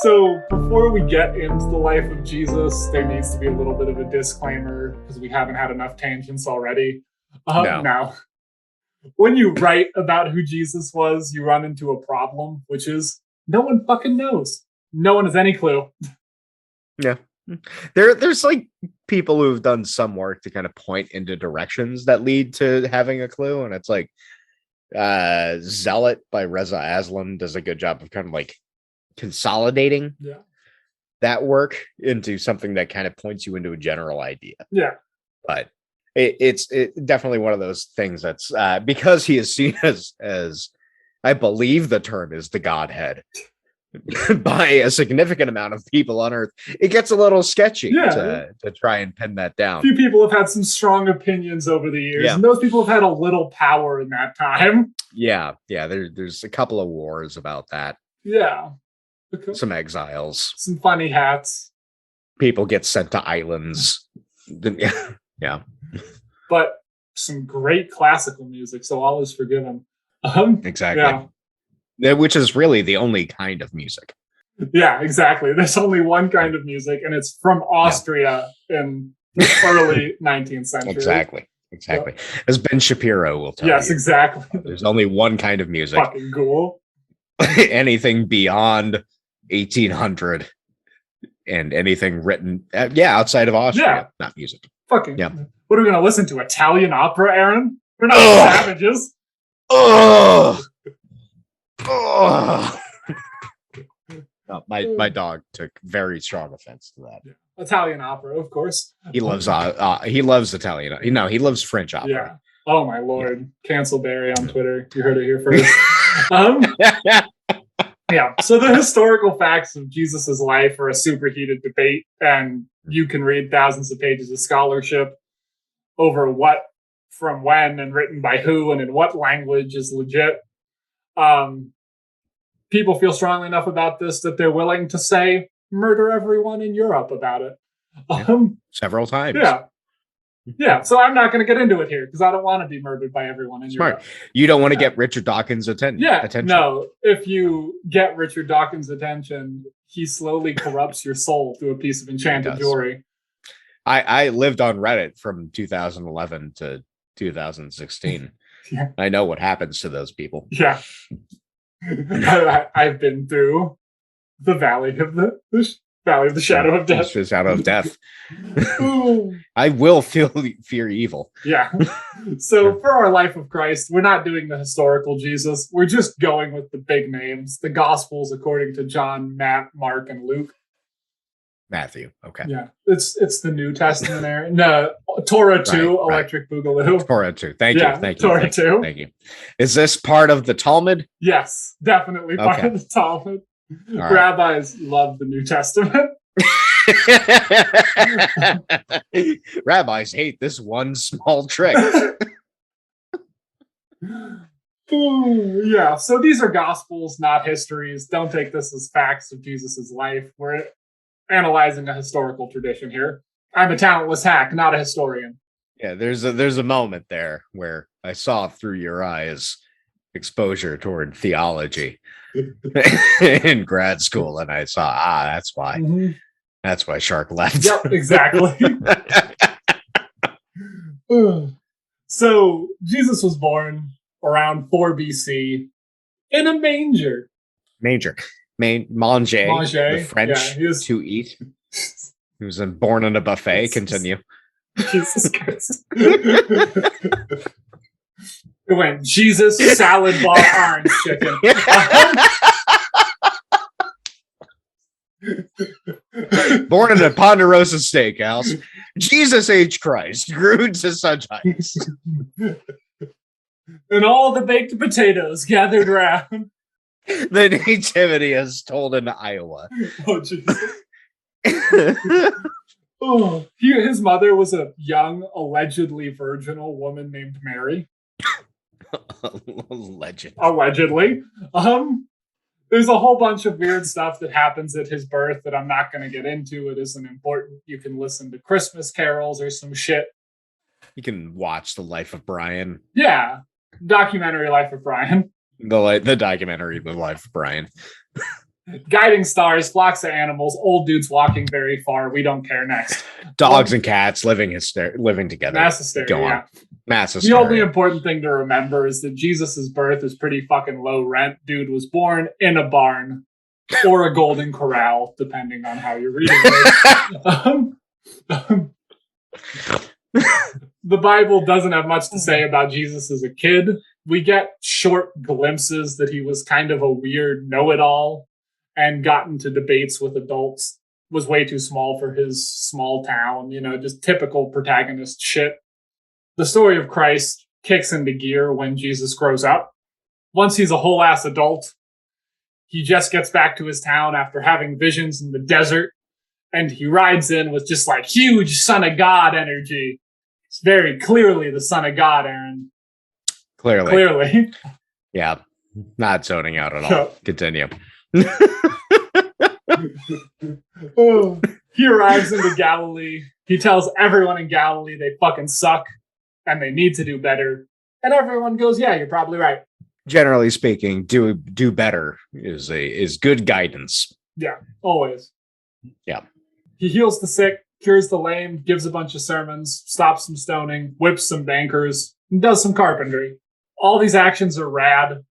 So before we get into the life of Jesus, there needs to be a little bit of a disclaimer because we haven't had enough tangents already. Now, when you write about who Jesus was, you run into a problem, which is no one fucking knows. No one has any clue. Yeah. There's like people who've done some work to kind of point into directions that lead to having a clue, and it's like Zealot by Reza Aslan does a good job of kind of like consolidating that work into something that kind of points you into a general idea. Yeah. But it's definitely one of those things that's because he is seen as I believe the term is the Godhead by a significant amount of people on Earth, it gets a little sketchy to try and pin that down. A few people have had some strong opinions over the years, and those people have had a little power in that time. Yeah. There's a couple of wars about that. Yeah. Some exiles. Some funny hats. People get sent to islands. Yeah. But some great classical music, so all is forgiven. Exactly. Yeah. Which is really the only kind of music. Yeah, exactly. There's only one kind of music, and it's from Austria in the early 19th century. Exactly. As Ben Shapiro will tell you. Yes, exactly. There's only one kind of music. Fucking cool. Anything beyond 1800 and anything written, outside of Austria, not music. Fucking. Yeah. What are we going to listen to? Italian opera, Aaron? We're not savages. Oh. My dog took very strong offense to that. Yeah. Italian opera, of course. He loves Italian. He loves French opera. Yeah. Oh my lord. Cancel Barry on Twitter. You heard it here first. Yeah. So the historical facts of Jesus's life are a superheated debate, and you can read thousands of pages of scholarship over what, from when, and written by who, and in what language is legit. People feel strongly enough about this that they're willing to say murder everyone in Europe about it. Several times. Yeah. So I'm not going to get into it here because I don't want to be murdered by everyone in Europe. You don't want to get Richard Dawkins' attention. No. If you get Richard Dawkins' attention, he slowly corrupts your soul through a piece of enchanted jewelry. I lived on Reddit from 2011 to 2016. Yeah. I know what happens to those people. Yeah. I've been through the valley of the shadow of death. The shadow of death. I will fear evil. Yeah. So for our Life of Christ, we're not doing the historical Jesus. We're just going with the big names, the Gospels according to John, Matt, Mark, and Luke. Matthew. Okay. Yeah. It's the New Testament era. No, Torah 2, Right. Electric Boogaloo. Torah 2. Thank Yeah, you. Thank you. Torah Thank 2. you. Thank you. Is this part of the Talmud? Yes, definitely part Okay. of the Talmud. All right. Rabbis love the New Testament. Rabbis hate this one small trick. Yeah, so these are gospels, not histories. Don't take this as facts of Jesus's life. We're analyzing a historical tradition here. I'm a talentless hack, not a historian. Yeah, there's a moment there where I saw through your eyes exposure toward theology in grad school, and I saw that's why. Mm-hmm. That's why Shark left. Yep, exactly. So Jesus was born around 4 BC in a manger. Manger. Manger. Manger. The French Yeah, to eat. He was born in a buffet. Continue. Jesus Christ. It went Jesus, salad bar, orange chicken. Born in a Ponderosa steakhouse, Jesus H. Christ grew to such heights. And all the baked potatoes gathered round. The nativity is told in Iowa. Oh, Jesus. His mother was a young, allegedly virginal woman named Mary. Allegedly. There's a whole bunch of weird stuff that happens at his birth that I'm not going to get into. It isn't important. You can listen to Christmas carols or some shit. You can watch The Life of Brian. Yeah. Documentary Life of Brian. The documentary The Life of Brian. Guiding stars, flocks of animals, old dudes walking very far. We don't care. Next. Dogs and cats living together. Mass hysteria. Go on. Yeah. Mass The hysteria. only important thing to remember is that Jesus' birth is pretty fucking low rent. Dude was born in a barn or a golden corral, depending on how you're reading it. The Bible doesn't have much to say about Jesus as a kid. We get short glimpses that he was kind of a weird know-it-all and got into debates with adults, was way too small for his small town, just typical protagonist shit. The story of Christ kicks into gear when Jesus grows up. Once he's a whole ass adult, he just gets back to his town after having visions in the desert, and he rides in with just like huge Son of God energy. It's very clearly the Son of God, Aaron. Clearly. Yeah. Not zoning out at all. No. Continue. He arrives into Galilee. He tells everyone in Galilee they fucking suck and they need to do better. And everyone goes, yeah, you're probably right. Generally speaking, do better is good guidance. Yeah, always. Yeah. He heals the sick, cures the lame, gives a bunch of sermons, stops some stoning, whips some bankers, and does some carpentry. All these actions are rad,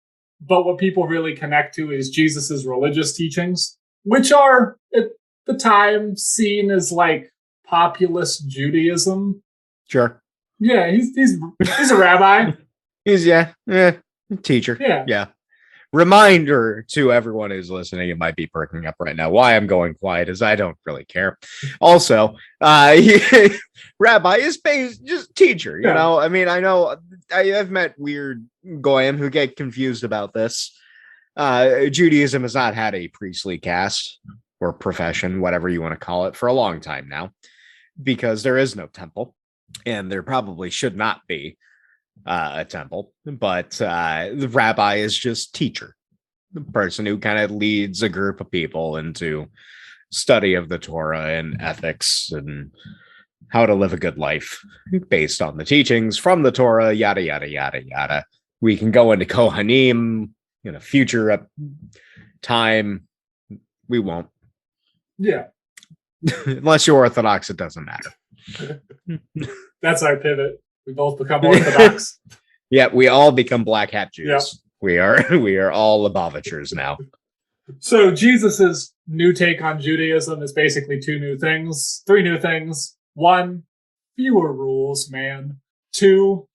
but what people really connect to is Jesus's religious teachings, which are at the time seen as like populist Judaism. Sure. Yeah, he's a rabbi. He's teacher. Yeah. Reminder to everyone who's listening, it might be perking up right now. Why I'm going quiet is I don't really care. Also, rabbi is just teacher. You know, I mean, I know I've met weird goyim who get confused about this. Judaism has not had a priestly caste or profession, whatever you want to call it, for a long time now, because there is no temple, and there probably should not be a temple, but the rabbi is just teacher, the person who kind of leads a group of people into study of the Torah and ethics and how to live a good life based on the teachings from the Torah, yada, yada, yada, yada. We can go into Kohanim in a future time. We won't. Yeah. Unless you're Orthodox, it doesn't matter. That's our pivot. We both become Orthodox. Yeah, we all become black hat Jews. Yep. We are all Lubavitchers now. So Jesus's new take on Judaism is basically three new things. 1, fewer rules, man. 2,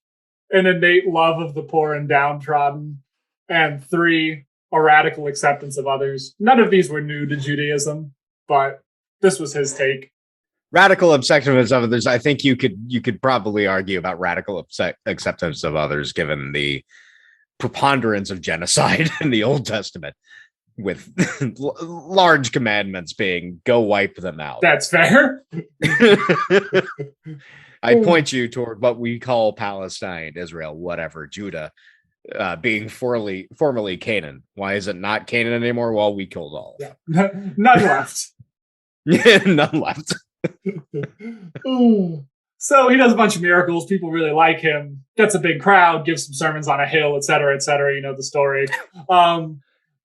an innate love of the poor and downtrodden. And 3, a radical acceptance of others. None of these were new to Judaism, but this was his take. Radical acceptance of others. I think you could probably argue about radical acceptance of others, given the preponderance of genocide in the Old Testament, with large commandments being go wipe them out. That's fair. I point you toward what we call Palestine, Israel, whatever, Judah, being formerly Canaan. Why is it not Canaan anymore? Well, we killed all of them. Yeah. None left. None left. So he does a bunch of miracles. People really like him. Gets a big crowd, gives some sermons on a hill, etc., etc. You know the story.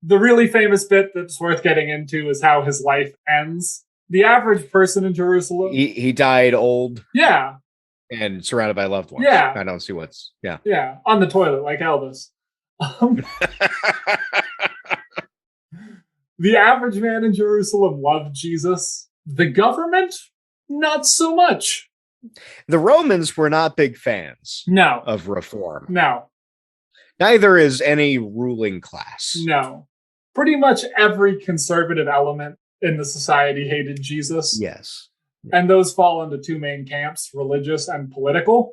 The really famous bit that's worth getting into is how his life ends. The average person in Jerusalem. He died old. Yeah. And surrounded by loved ones. Yeah. I don't see what's. Yeah. Yeah. On the toilet, like Elvis. The average man in Jerusalem loved Jesus. The government, not so much. The Romans were not big fans of reform. No. Neither is any ruling class. No. Pretty much every conservative element in the society hated Jesus. Yes. And those fall into two main camps, religious and political.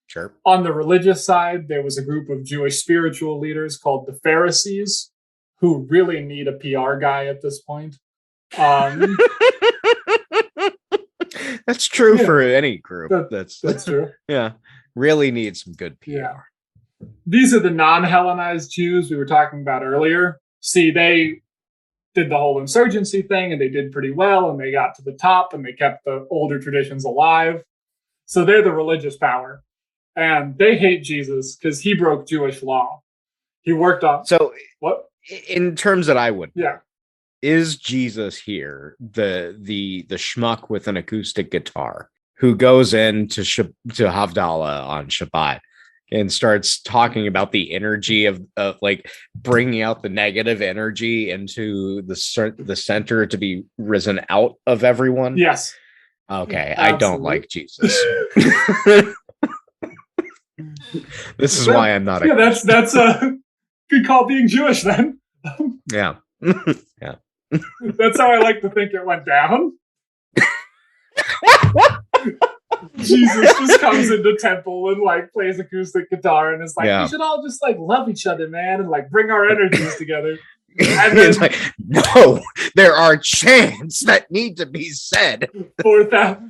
Sure. On the religious side, there was a group of Jewish spiritual leaders called the Pharisees, who really need a PR guy at this point. That's true for any group. That's true. Yeah. Really need some good PR. Yeah. These are the non-Hellenized Jews we were talking about earlier. See, they did the whole insurgency thing and they did pretty well and they got to the top and they kept the older traditions alive. So they're the religious power. And they hate Jesus because he broke Jewish law. He worked on... So, what? In terms that I would... Yeah. Is Jesus here the schmuck with an acoustic guitar who goes into Havdalah on Shabbat and starts talking about the energy of like bringing out the negative energy into the center to be risen out of everyone? Yes. Okay, Absolutely. I don't like Jesus. This is why I'm not a... Yeah, that's a good call being Jewish then. Yeah. Yeah. That's how I like to think it went down. Jesus just comes into temple and like plays acoustic guitar and is like, we should all just like love each other, man, and like bring our energies together. And then, it's like, no, there are chants that need to be said.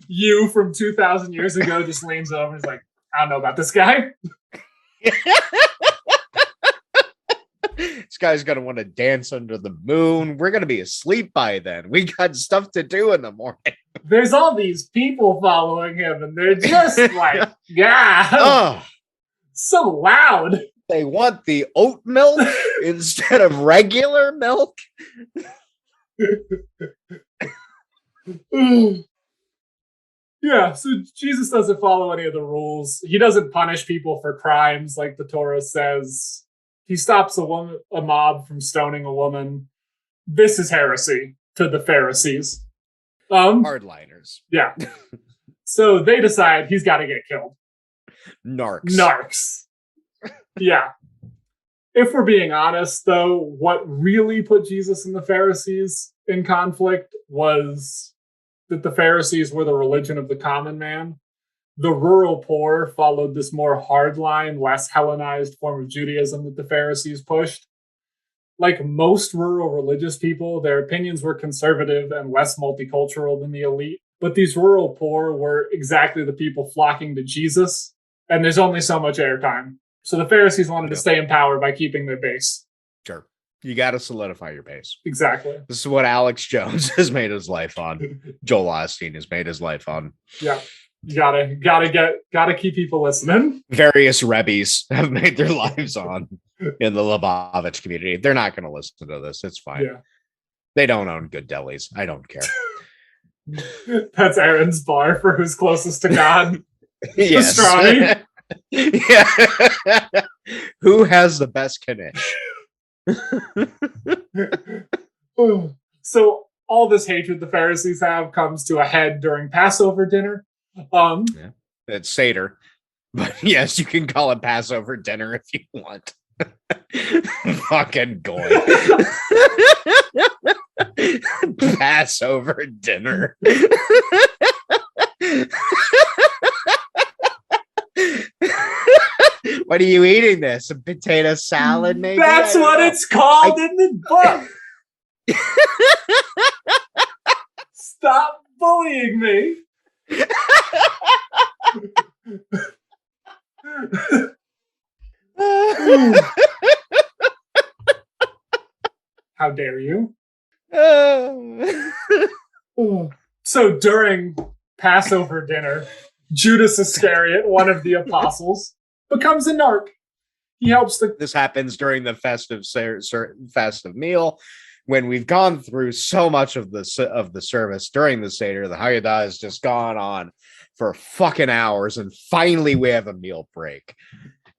You from 2,000 years ago just leans over and is like, I don't know about this guy. This guy's gonna want to dance under the moon. We're gonna be asleep by then. We got stuff to do in the morning. There's all these people following him, and they're just like, yeah, so loud. They want the oat milk instead of regular milk. Yeah, so Jesus doesn't follow any of the rules. He doesn't punish people for crimes like the Torah says. He stops a mob from stoning a woman. This is heresy to the Pharisees. Hardliners. Yeah. So they decide he's got to get killed. Narcs. Yeah. If we're being honest, though, what really put Jesus and the Pharisees in conflict was that the Pharisees were the religion of the common man. The rural poor followed this more hardline, less Hellenized form of Judaism that the Pharisees pushed. Like most rural religious people, their opinions were conservative and less multicultural than the elite. But these rural poor were exactly the people flocking to Jesus, and there's only so much airtime. So the Pharisees wanted to stay in power by keeping their base. Sure. You got to solidify your base. Exactly. This is what Alex Jones has made his life on. Joel Osteen has made his life on. Yeah. You gotta keep people listening. Various Rebbe's have made their lives on in the Lubavitch community. They're not going to listen to this. It's fine. Yeah. They don't own good delis. I don't care. That's Aaron's bar for who's closest to God. Yes. Pastrami. Yeah. Who has the best knish? So all this hatred the Pharisees have comes to a head during Passover dinner. It's Seder, but yes, you can call it Passover dinner if you want. Fucking goy. Passover dinner. What are you eating this? A potato salad, maybe? That's what it's called in the book. Stop bullying me. How dare you? So during Passover dinner, Judas Iscariot, one of the apostles, becomes a narc. He helps the. This happens during the festive meal, when we've gone through so much of the service during the Seder. The Haggadah has just gone on for fucking hours, and finally we have a meal break.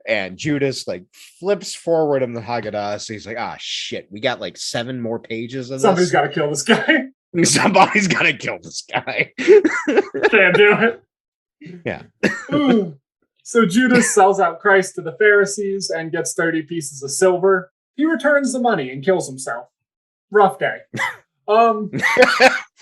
And Judas like flips forward in the Haggadah, so he's like, "Ah, shit, we got like 7 more pages of this. Somebody's got to kill this guy. Somebody's got to kill this guy. Can't do it." Yeah. So Judas sells out Christ to the Pharisees and gets 30 pieces of silver. He returns the money and kills himself. Rough day.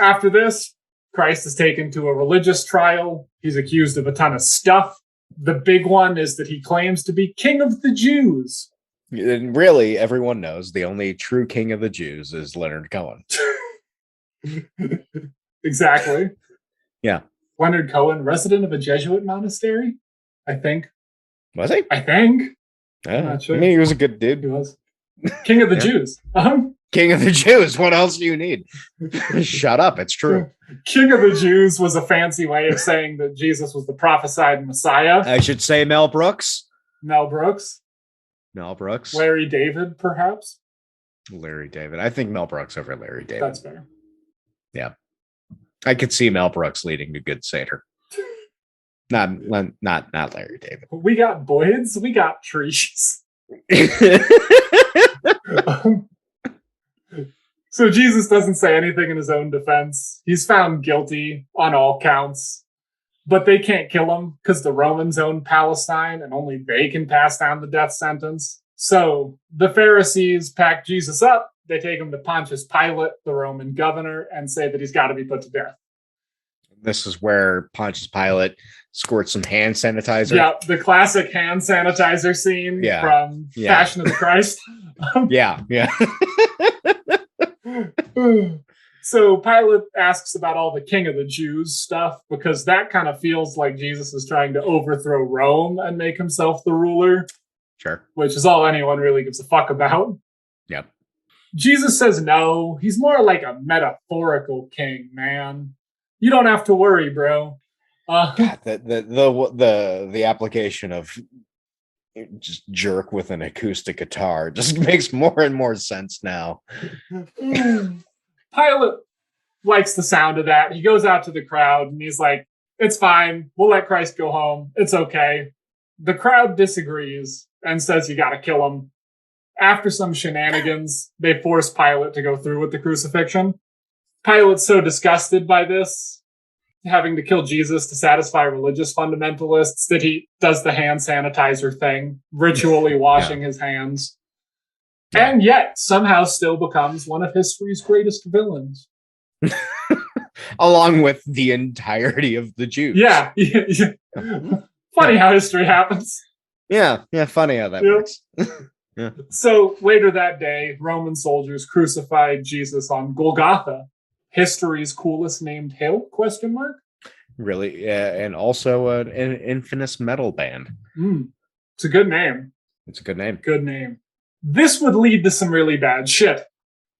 After this, Christ is taken to a religious trial. He's accused of a ton of stuff. The big one is that he claims to be king of the Jews. And really, everyone knows the only true king of the Jews is Leonard Cohen. Exactly. Yeah. Leonard Cohen, resident of a Jesuit monastery, I think. Was he? I think. I'm not sure. I mean, he was a good dude. He was. King of the Jews. King of the Jews. What else do you need? Shut up. It's true. King of the Jews was a fancy way of saying that Jesus was the prophesied Messiah. I should say Mel Brooks. Mel Brooks. Mel Brooks. Larry David, perhaps. Larry David. I think Mel Brooks over Larry David. That's fair. Yeah. I could see Mel Brooks leading a good Seder. Not Larry David. We got Boyds. We got trees. So Jesus doesn't say anything in his own defense. He's found guilty on all counts, but they can't kill him because the Romans own Palestine and only they can pass down the death sentence. So the Pharisees pack Jesus up. They take him to Pontius Pilate, the Roman governor, and say that he's got to be put to death. This is where Pontius Pilate squirts some hand sanitizer. Yeah, the classic hand sanitizer scene from Passion of the Christ. Yeah. So Pilate asks about all the king of the Jews stuff because that kind of feels like Jesus is trying to overthrow Rome and make himself the ruler. Sure. Which is all anyone really gives a fuck about. Yep. Jesus says no. He's more like a metaphorical king, man. You don't have to worry, bro. God, the application of just jerk with an acoustic guitar just makes more and more sense now. Pilate likes the sound of that. He goes out to the crowd and he's like, "It's fine. We'll let Christ go home. It's okay." The crowd disagrees and says you got to kill him. After some shenanigans, they force Pilate to go through with the crucifixion. Pilate's so disgusted by this, having to kill Jesus to satisfy religious fundamentalists, that he does the hand sanitizer thing, ritually washing his hands. And yet, somehow still becomes one of history's greatest villains. Along with the entirety of the Jews. Yeah. Funny how history happens. Yeah, funny how that works. Yeah. So later that day, Roman soldiers crucified Jesus on Golgotha, history's coolest named hill, ? Really, and also an infamous metal band. It's a good name. It's a good name. Good name. This would lead to some really bad shit.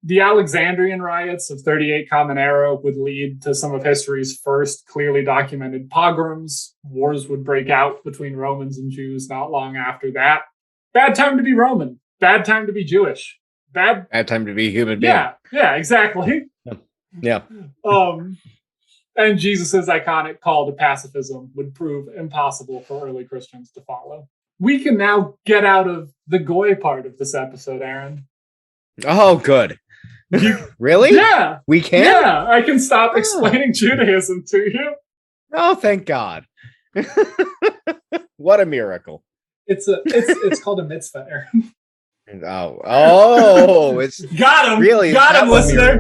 The Alexandrian riots of 38 Common Era would lead to some of history's first clearly documented pogroms. Wars would break out between Romans and Jews not long after that. Bad time to be Roman. Bad time to be Jewish. Bad time to be a human being. Yeah, exactly. Yeah. And Jesus' iconic call to pacifism would prove impossible for early Christians to follow. We can now get out of the goy part of this episode, Aaron. Oh, good. Really? Yeah. We can? Yeah, I can stop explaining Judaism to you. Oh, thank God. What a miracle. It's called a mitzvah, Aaron. It's Got him. really Got him, listener.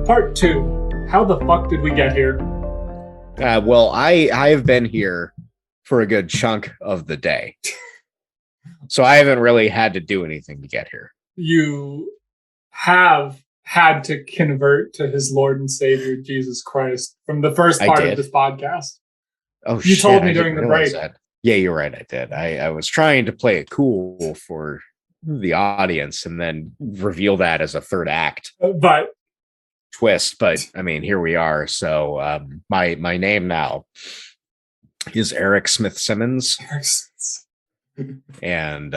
Part 2. How the fuck did we get here? Well, I have been here for a good chunk of the day, so I haven't really had to do anything to get here. You have had to convert to his Lord and Savior Jesus Christ from the first part of this podcast. Oh, you shit, told me during the break. That. Yeah, you're right. I did. I was trying to play it cool for the audience and then reveal that as a third act. But twist, but I mean, here we are. So my name now is Eric Smith Simmons, and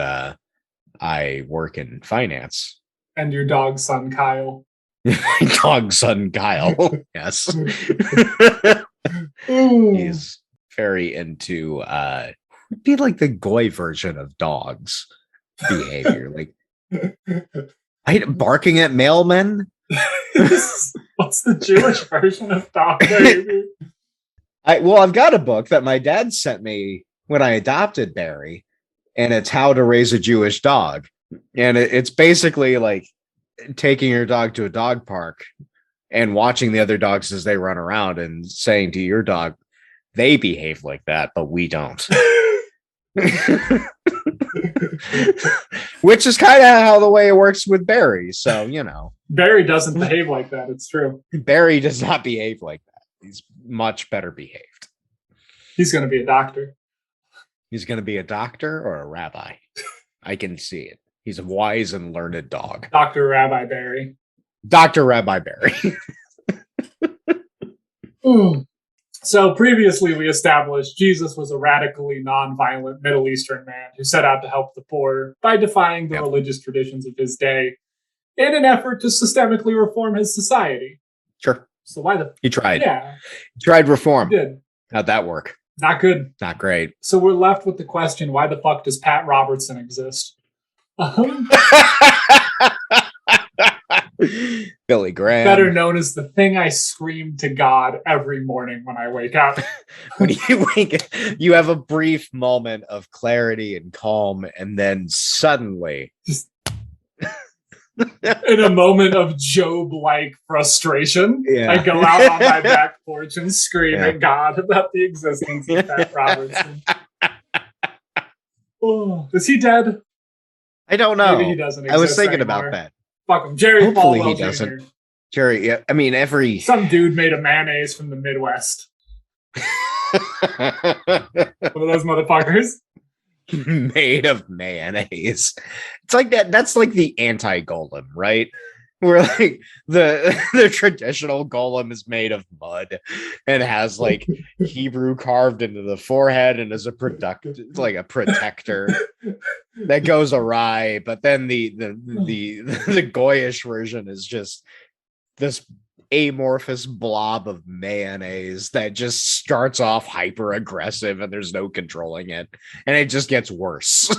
I work in finance. And your dog's son Kyle. My dog's son Kyle. Yes. He's very into be like the goy version of dogs behavior, like barking at mailmen. What's the Jewish version of dog behavior? I've got a book that my dad sent me when I adopted Barry, and it's How to Raise a Jewish Dog. And it's basically like taking your dog to a dog park and watching the other dogs as they run around and saying to your dog, they behave like that, but we don't. Which is kind of how the way it works with Barry. So, you know. Barry doesn't behave like that. It's true. Barry does not behave like that. He's much better behaved. He's going to be a doctor. He's going to be a doctor or a rabbi. I can see it. He's a wise and learned dog. Dr. Rabbi Barry. Dr. Rabbi Barry. So previously we established Jesus was a radically nonviolent Middle Eastern man who set out to help the poor by defying the religious traditions of his day in an effort to systemically reform his society. Sure. So why the... He tried. Yeah. He tried reform. He did. How'd that work? Not good. Not great. So we're left with the question, why the fuck does Pat Robertson exist? Billy Graham. Better known as the thing I scream to God every morning when I wake up. When you wake, you have a brief moment of clarity and calm, and then suddenly... in a moment of Job-like frustration, I go out on my back porch and scream at God about the existence of Pat Robertson. Oh, is he dead? I don't know. Maybe he doesn't exist I was thinking anymore. about that. Fuck him. Jerry Hopefully Falwell he Jr. doesn't. Jerry, yeah, I mean, some dude made a mayonnaise from the Midwest. One of those motherfuckers. Made of mayonnaise. It's like that. That's like the anti-golem, right? Where like the traditional golem is made of mud and has like Hebrew carved into the forehead and is a protector that goes awry. But then the goyish version is just this amorphous blob of mayonnaise that just starts off hyper aggressive and there's no controlling it, and it just gets worse.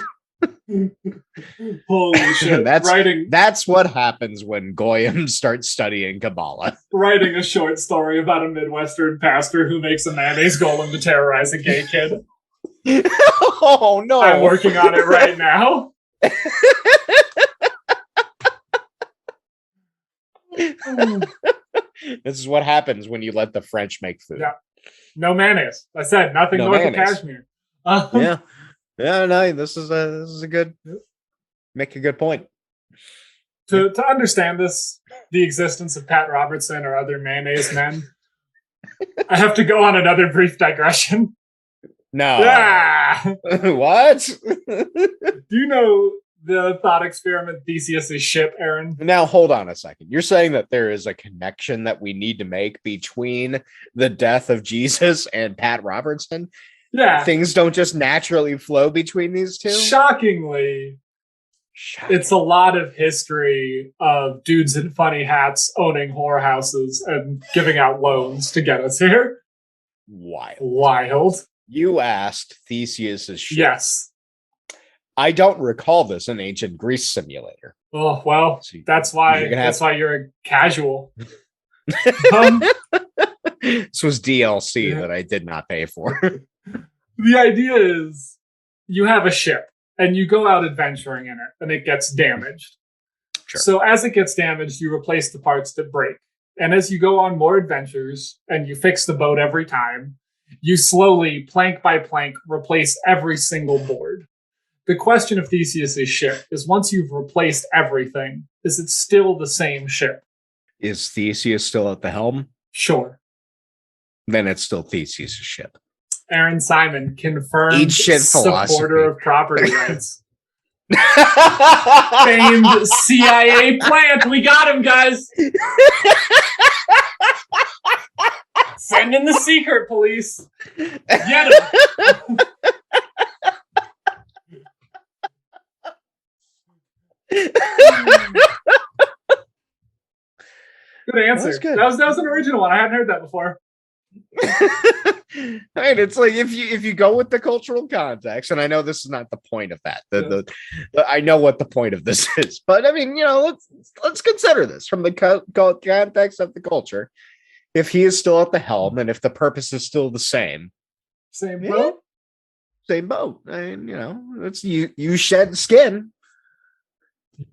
Holy shit. That's what happens when Goyim starts studying Kabbalah. Writing a short story about a Midwestern pastor who makes a mayonnaise golem to terrorize a gay kid. Oh no. I'm working on it right now. This is what happens when you let the French make food. Yeah. No mayonnaise. I said nothing north of Kashmir. Yeah. No, this is a good, make a good point. To understand this, the existence of Pat Robertson or other mayonnaise men, I have to go on another brief digression. No. Yeah. What? Do you know the thought experiment Theseus' ship, Aaron? Now, hold on a second. You're saying that there is a connection that we need to make between the death of Jesus and Pat Robertson? Yeah. Things don't just naturally flow between these two? Shockingly, it's a lot of history of dudes in funny hats owning whorehouses and giving out loans to get us here. Wild. You asked Theseus' ship. Yes. I don't recall this in Ancient Greece Simulator. Oh, well, that's why you're a casual. This was DLC that I did not pay for. The idea is you have a ship and you go out adventuring in it and it gets damaged. Sure. So as it gets damaged, you replace the parts that break. And as you go on more adventures and you fix the boat every time, you slowly, plank by plank, replace every single board. The question of Theseus' ship is, once you've replaced everything, is it still the same ship? Is Theseus still at the helm? Sure. Then it's still Theseus' ship. Aaron Simon, confirmed supporter of property rights. Famed CIA plant. We got him, guys. Send in the secret police. Get him. Good answer. That was an original one. I hadn't heard that before. Right, it's like if you go with the cultural context, and I know this is not the point of that. I know what the point of this is, but I mean, let's consider this from the context of the culture. If he is still at the helm, and if the purpose is still the same boat. I mean, it's you shed skin.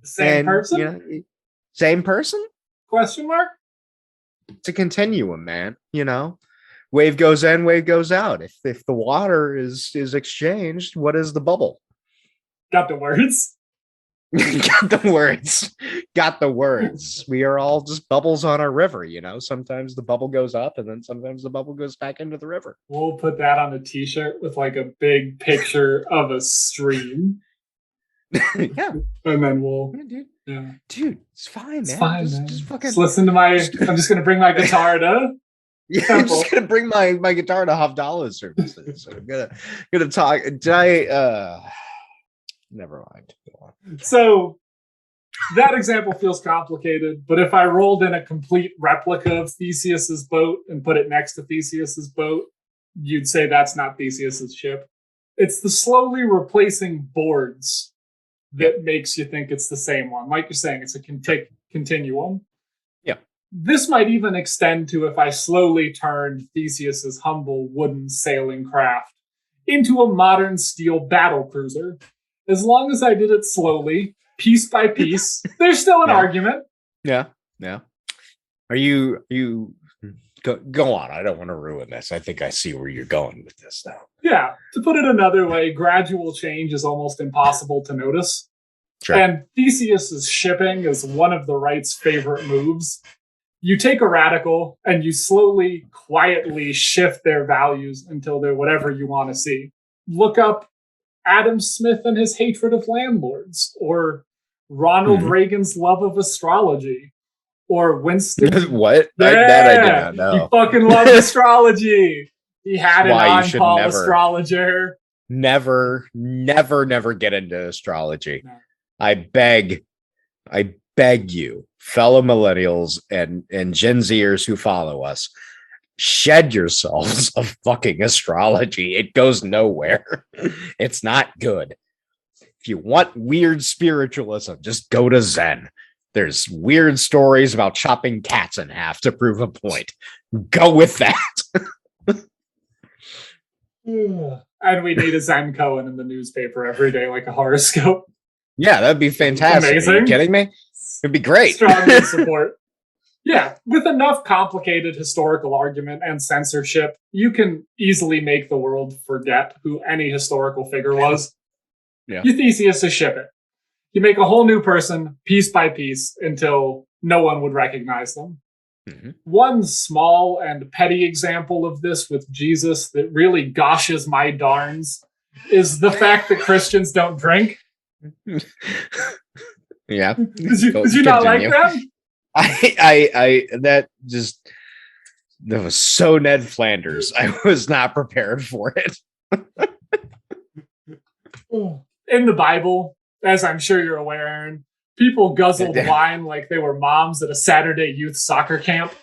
Same person. Same person? Question mark. It's a continuum, man. Wave goes in, wave goes out. If the water is exchanged, what is the bubble? Got the words. Got the words. We are all just bubbles on our river. Sometimes the bubble goes up, and then sometimes the bubble goes back into the river. We'll put that on a T-shirt with like a big picture of a stream. Yeah, and then we'll. Yeah, dude, it's fine, man. It's fine, man. Just fucking. Just listen to my. I'm just gonna bring my guitar to. Yeah, I'm just gonna bring my guitar to Havdalah services. So I'm gonna talk. Never mind. Go on. So that example feels complicated, but if I rolled in a complete replica of Theseus's boat and put it next to Theseus's boat, you'd say that's not Theseus's ship. It's the slowly replacing boards that makes you think it's the same one. Like you're saying, it's a continuum. Yeah. This might even extend to if I slowly turned Theseus's humble wooden sailing craft into a modern steel battle cruiser. As long as I did it slowly, piece by piece, there's still an argument. Yeah. Are you go on? I don't want to ruin this. I think I see where you're going with this now. Yeah. To put it another way, gradual change is almost impossible to notice. Sure. And Theseus's shipping is one of the right's favorite moves. You take a radical and you slowly, quietly shift their values until they're whatever you want to see. Look up Adam Smith and his hatred of landlords, or Ronald Reagan's love of astrology, or Winston. What? Yeah, that I did not know. He fucking loved astrology. He had an on-call astrologer. Never get into astrology. No. I beg you, fellow millennials and Gen Zers who follow us, shed yourselves of fucking astrology. It goes nowhere. It's not good. If you want weird spiritualism, just go to Zen. There's weird stories about chopping cats in half to prove a point. Go with that. And we need a Zen koan in the newspaper every day, like a horoscope. Yeah, that'd be fantastic. Amazing. Are you kidding me? It'd be great. Strongly support. Yeah, with enough complicated historical argument and censorship, you can easily make the world forget who any historical figure was. Yeah. You Theseus to ship it. You make a whole new person, piece by piece, until no one would recognize them. Mm-hmm. One small and petty example of this with Jesus that really goshes my darns is the fact that Christians don't drink. Yeah. Did you not like that? That was so Ned Flanders. I was not prepared for it. In the Bible, as I'm sure you're aware, Aaron, people guzzled wine like they were moms at a Saturday youth soccer camp.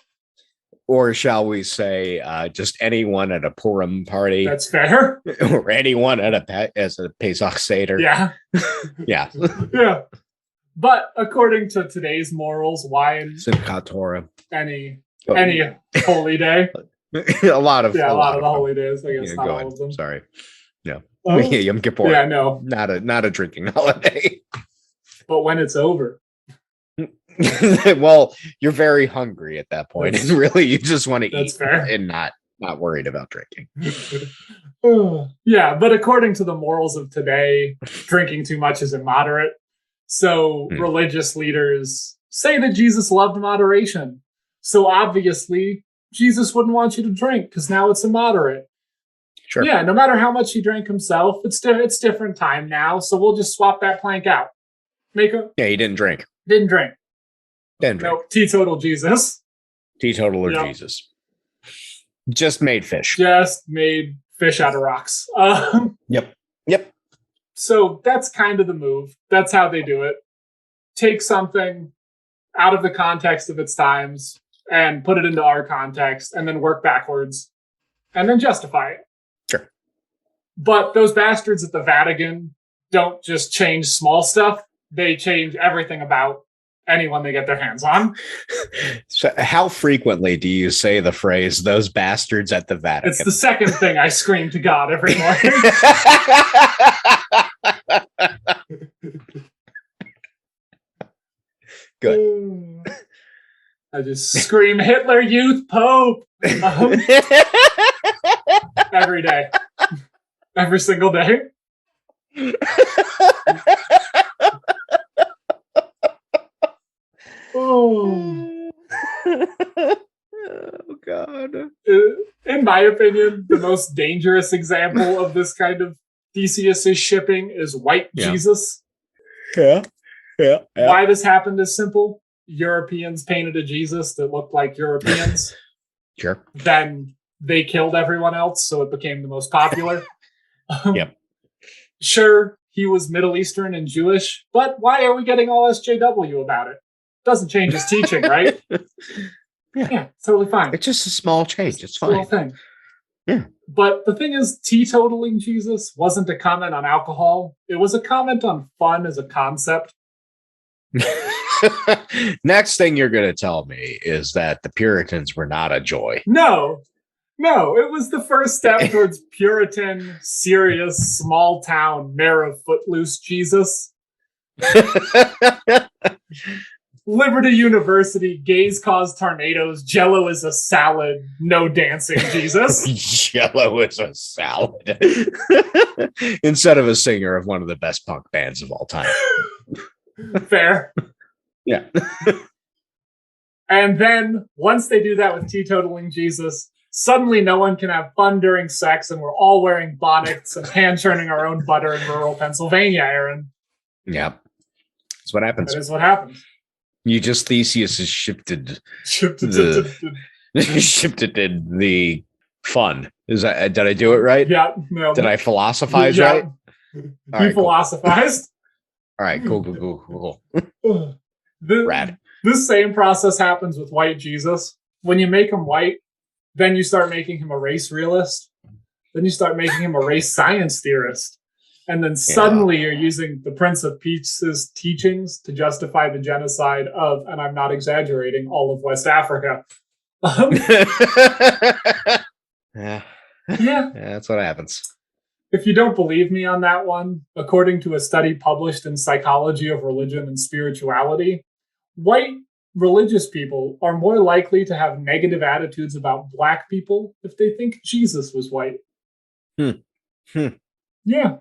Or shall we say, just anyone at a Purim party? That's fair. Or anyone at as a Pesach Seder. Yeah. Yeah. Yeah. But according to today's morals, wine, Simchat Torah, any holy day, a lot of a lot of the them. holy days. I guess Yeah, not go all ahead. of them. Sorry. Yeah. Oh, Yeah, Yom Kippur. yeah, no. Not a drinking holiday. But when it's over, Well, you're very hungry at that point, and really you just want to that's eat fair. and not worried about drinking. Yeah, but according to the morals of today, drinking too much is immoderate. So religious leaders say that Jesus loved moderation. So obviously, Jesus wouldn't want you to drink because now it's immoderate. Sure. Yeah, no matter how much he drank himself, it's different time now. So we'll just swap that plank out. Yeah, he didn't drink. Didn't drink. Didn't drink. No, teetotal Jesus. Teetotaler Jesus. Just made fish. Just made fish out of rocks. Yep. So that's kind of the move. That's how they do it. Take something out of the context of its times and put it into our context and then work backwards and then justify it. Sure. But those bastards at the Vatican don't just change small stuff. They change everything about anyone they get their hands on. So how frequently do you say the phrase, those bastards at the Vatican? It's the second thing I scream to God every morning. Good. I just scream Hitler, youth, Pope. Every day. Every single day. Oh God. In my opinion, the most dangerous example of this kind of Theseus' shipping is white Jesus. Yeah. Why this happened is simple. Europeans painted a Jesus that looked like Europeans. Sure. Then they killed everyone else, so it became the most popular. Yep. Sure, he was Middle Eastern and Jewish, but why are we getting all SJW about it? Doesn't change his teaching, right? Yeah, totally fine. It's just a small change. It's fine. Thing. Yeah. But the thing is, teetotaling Jesus wasn't a comment on alcohol. It was a comment on fun as a concept. Next thing you're going to tell me is that the Puritans were not a joy. No, it was the first step towards Puritan, serious, small town, mayor of Footloose Jesus. Liberty University, gays cause tornadoes, Jello is a salad, no dancing Jesus. Jello is a salad. Instead of a singer of one of the best punk bands of all time. Fair. Yeah. And then once they do that with teetotaling Jesus, suddenly no one can have fun during sex and we're all wearing bonnets and hand churning our own butter in rural Pennsylvania, Aaron. Yeah. That's what happens. That is what happens. You just Theseus has shifted the fun. Is that, did I do it right? Yeah. No, did I philosophize right? You philosophized. All right, cool. Rad. This same process happens with white Jesus. When you make him white, then you start making him a race realist. Then you start making him a race science theorist. And then suddenly you're using the Prince of Peace's teachings to justify the genocide of, and I'm not exaggerating, all of West Africa. Yeah, that's what happens. If you don't believe me on that one, according to a study published in Psychology of Religion and Spirituality, white religious people are more likely to have negative attitudes about black people if they think Jesus was white. Yeah.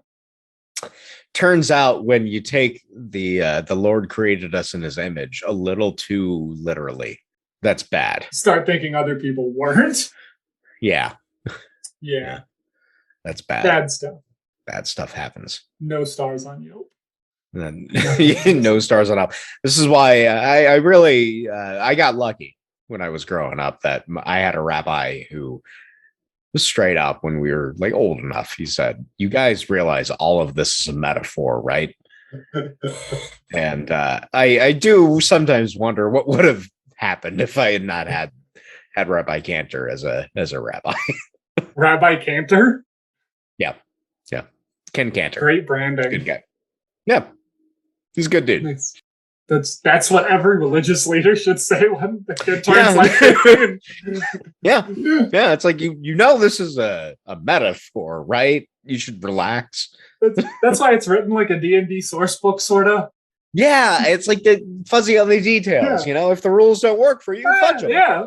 Turns out when you take the Lord created us in his image a little too literally, that's bad. Start thinking other people weren't. Yeah. That's bad. Bad stuff. Bad stuff happens. No stars on Yelp. No stars on up. This is why I really I got lucky when I was growing up that I had a rabbi who was straight up when we were like old enough. He said, "You guys realize all of this is a metaphor, right?" And I do sometimes wonder what would have happened if I had not had Rabbi Cantor as a rabbi. Rabbi Cantor? Yeah. Ken Cantor. Great branding. Good guy. Yeah. He's a good dude. Nice. That's what every religious leader should say when the kid turns like 15. Yeah. It's like you know this is a metaphor, right? You should relax. That's why it's written like a D&D source book, sort of. Yeah, it's like the fuzzy on the details. Yeah. You know, if the rules don't work for you, fudge them. Yeah.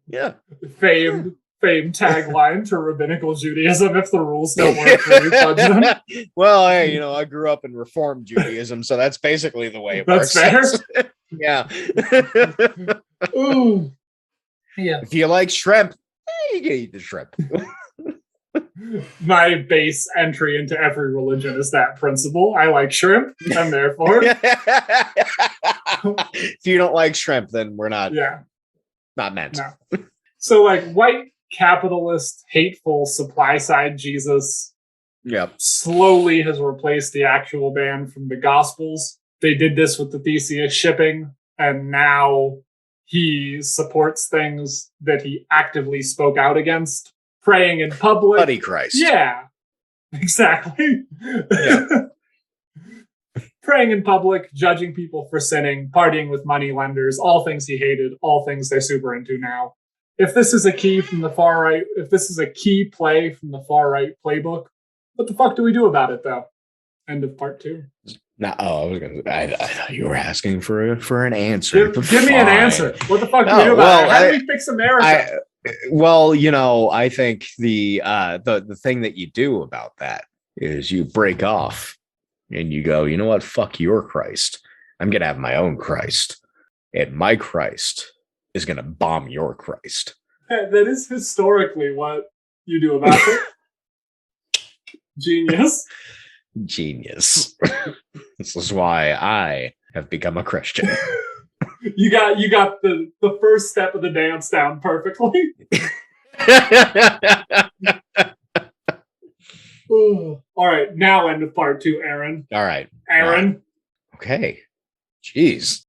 Yeah. Famed tagline to rabbinical Judaism: if the rules don't work for you, fudge them. Well, hey, I grew up in Reform Judaism, so that's basically the way it That's works. fair. Yeah. Ooh. Yeah. If you like shrimp, you can eat the shrimp. My base entry into every religion is that principle. I like shrimp, and therefore, if you don't like shrimp, then we're not meant. No. So, like, white capitalist, hateful supply side Jesus, slowly has replaced the actual ban from the Gospels. They did this with the Theseus shipping, and now he supports things that he actively spoke out against. Praying in public. Bloody Christ. Yeah, exactly. Yeah. Praying in public, judging people for sinning, partying with money lenders, all things he hated, all things they're super into now. If this is a key from the far right, if this is a key play from the far right playbook, what the fuck do we do about it, though? End of part 2. No, I thought you were asking for an answer. Give me an answer. What the fuck do we do about it? How do we fix America? Well, I think the thing that you do about that is you break off and you go, you know what? Fuck your Christ. I'm going to have my own Christ. And my Christ is going to bomb your Christ. That is historically what you do about it. Genius. This is why I have become a Christian. You got the first step of the dance down perfectly. All right, now end of part 2, Aaron. All right. Aaron. Okay. Jeez.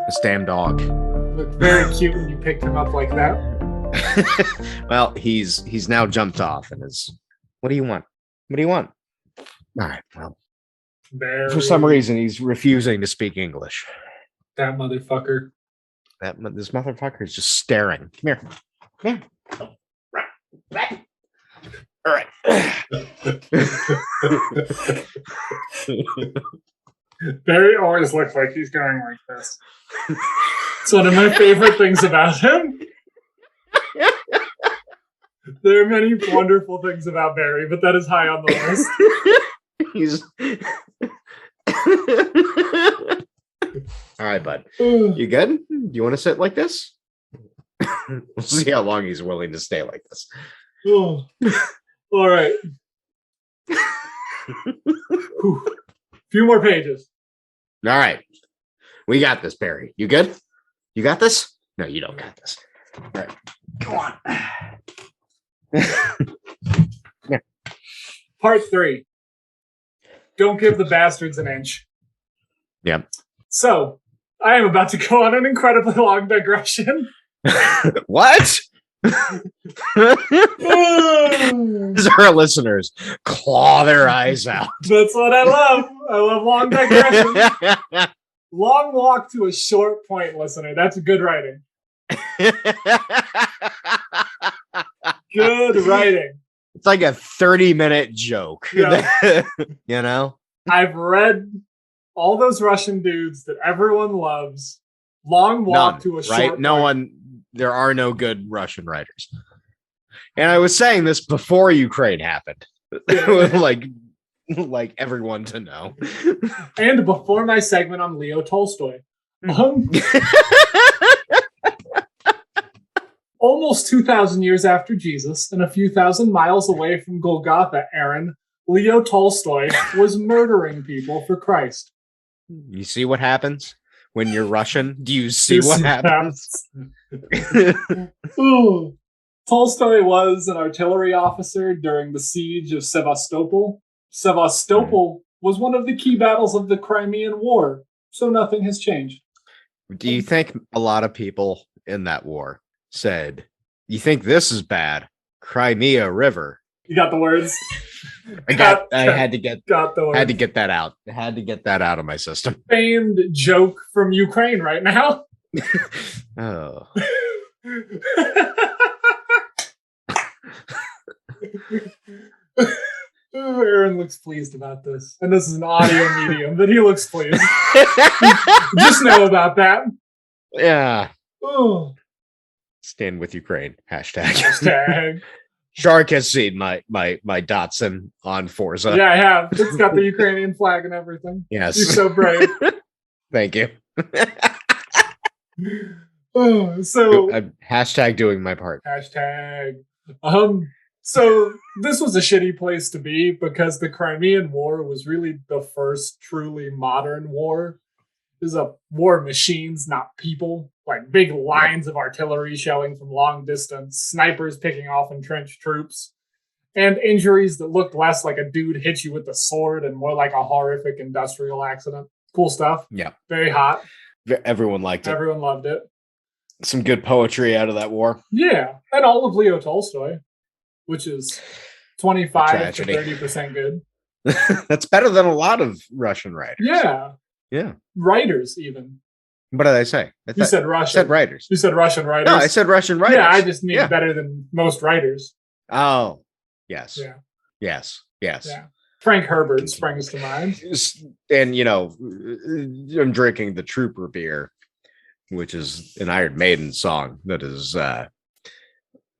This damn dog. Looked very cute when you picked him up like that. Well, he's now jumped off and is. What do you want? All right. Well, for some reason, he's refusing to speak English. That motherfucker. This motherfucker is just staring. Come here. All right. Barry always looks like he's going like this. It's one of my favorite things about him. There are many wonderful things about Barry, but that is high on the list. All right, bud. You good? Do you want to sit like this? We'll see how long he's willing to stay like this. All right. Few more pages. All right. We got this, Barry. You good? You got this? No, you don't got this. All right. Come on. Yeah. Part 3. Don't give the bastards an inch. Yep. So, I am about to go on an incredibly long digression. What? These are our listeners. Claw their eyes out. That's what I love. I love long digressions. Long walk to a short point, listener. That's good writing. Good writing. It's like a 30-minute joke. Yeah. I've read all those Russian dudes that everyone loves. Long walk to a short point. No one. There are no good Russian writers. And I was saying this before Ukraine happened. like everyone to know. And before my segment on Leo Tolstoy. Almost 2,000 years after Jesus, and a few thousand miles away from Golgotha, Aaron, Leo Tolstoy was murdering people for Christ. You see what happens when you're Russian? Do you see what happens? Ooh. Tolstoy was an artillery officer during the siege of Sevastopol. Sevastopol was one of the key battles of the Crimean War, so nothing has changed. Do you think a lot of people in that war said, you think this is bad? Crimea River. You got the words? I had to get got the words. Had to get that out. I had to get that out of my system. Famed joke from Ukraine right now. Oh. Aaron looks pleased about this. And this is an audio medium, but he looks pleased. Just know about that. Yeah. Oh. Stand with Ukraine. Hashtag. Hashtag. Shark has seen my Datsun on Forza. Yeah, I have. It's got the Ukrainian flag and everything. Yes. You're so brave. Thank you. Oh, so I'm hashtag doing my part. Hashtag. So this was a shitty place to be because the Crimean War was really the first truly modern war. It was a war of machines, not people. Like big lines of artillery shelling from long distance, snipers picking off entrenched troops, and injuries that looked less like a dude hit you with a sword and more like a horrific industrial accident. Cool stuff. Yeah. Very hot. Everyone liked it. Everyone loved it. Some good poetry out of that war. Yeah. And all of Leo Tolstoy, which is 25 to 30% good. That's better than a lot of Russian writers. Yeah. Yeah. Writers, even. What did I say? You said Russian. I said writers. You said Russian writers. No, I said Russian writers. Yeah, I just mean better than most writers. Oh, yes. Yeah. Yes. Yeah. Frank Herbert springs to mind. And, I'm drinking the Trooper beer, which is an Iron Maiden song that is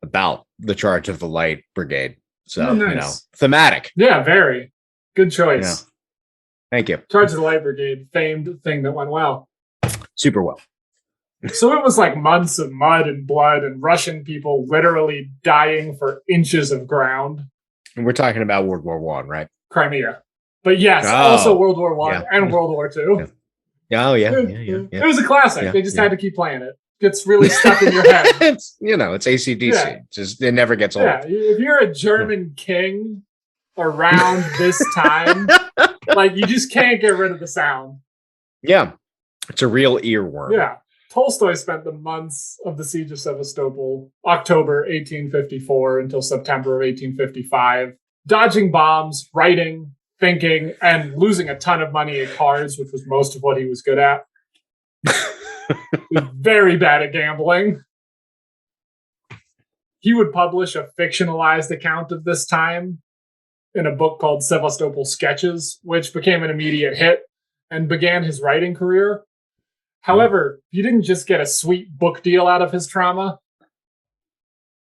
about the charge of the Light Brigade. So, nice. Thematic. Yeah, very. Good choice. Yeah. Thank you. Charge of the Light Brigade, famed thing that went well. Super well. So it was like months of mud and blood and Russian people literally dying for inches of ground. And we're talking about World War One, right? Crimea. But yes, also World War One and World War Two. Yeah. Oh, yeah. It was a classic. Yeah, they just had to keep playing it. Gets really stuck in your head. It's AC/DC. Yeah. Just it never gets old. Yeah, if you're a German king around this time, like you just can't get rid of the sound. Yeah, it's a real earworm. Yeah, Tolstoy spent the months of the siege of Sevastopol, October 1854 until September of 1855, dodging bombs, writing, thinking, and losing a ton of money at cards, which was most of what he was good at. He was very bad at gambling. He would publish a fictionalized account of this time in a book called Sevastopol Sketches, which became an immediate hit and began his writing career. However, he didn't just get a sweet book deal out of his trauma.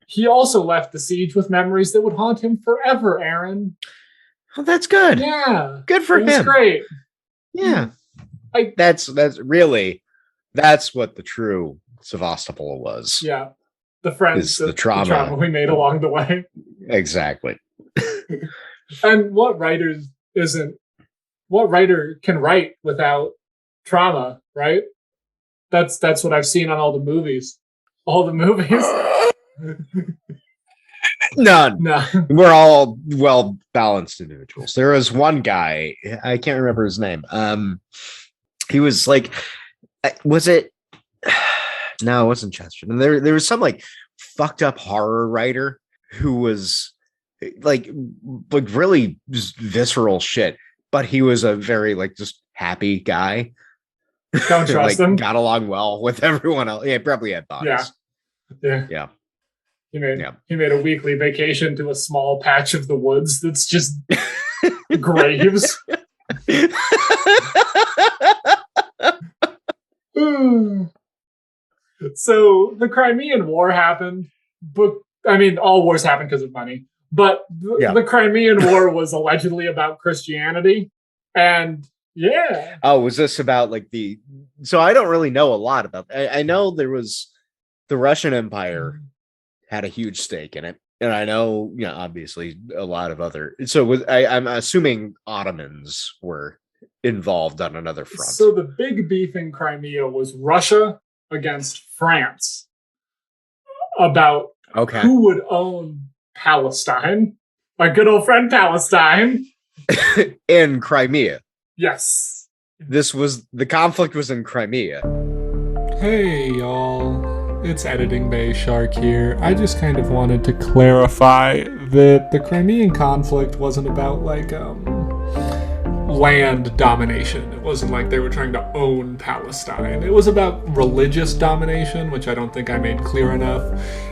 He also left the siege with memories that would haunt him forever, Aaron. Oh, that's good. Yeah. Good for him. It's great. Yeah. That's what the true Sevastopol was. Yeah. The friends, the trauma we made along the way. Exactly. And what writer can write without trauma, right? That's what I've seen on all the movies. All the movies. None. No. We're all well balanced individuals. There was one guy, I can't remember his name. He was like, was it? No, it wasn't Chesterton. There was some like fucked up horror writer who was like really just visceral shit, but he was a very like just happy guy. Don't trust him. Got along well with everyone else. Yeah, probably had bodies. Yeah. He made a weekly vacation to a small patch of the woods that's just graves. So the Crimean War happened, but all wars happen because of money. But the Crimean War was allegedly about Christianity, and yeah. Oh, was this about like So I don't really know a lot about. I know there was the Russian Empire had a huge stake in it, and I know, obviously a lot of other. So I'm assuming Ottomans were involved on another front. So the big beef in Crimea was Russia against France about who would own Palestine. My good old friend Palestine. In Crimea. Yes. The conflict was in Crimea. Hey, y'all. it's Editing Bay Shark here. I just kind of wanted to clarify that the Crimean conflict wasn't about land domination. It wasn't like they were trying to own Palestine. It was about religious domination, which I don't think I made clear enough.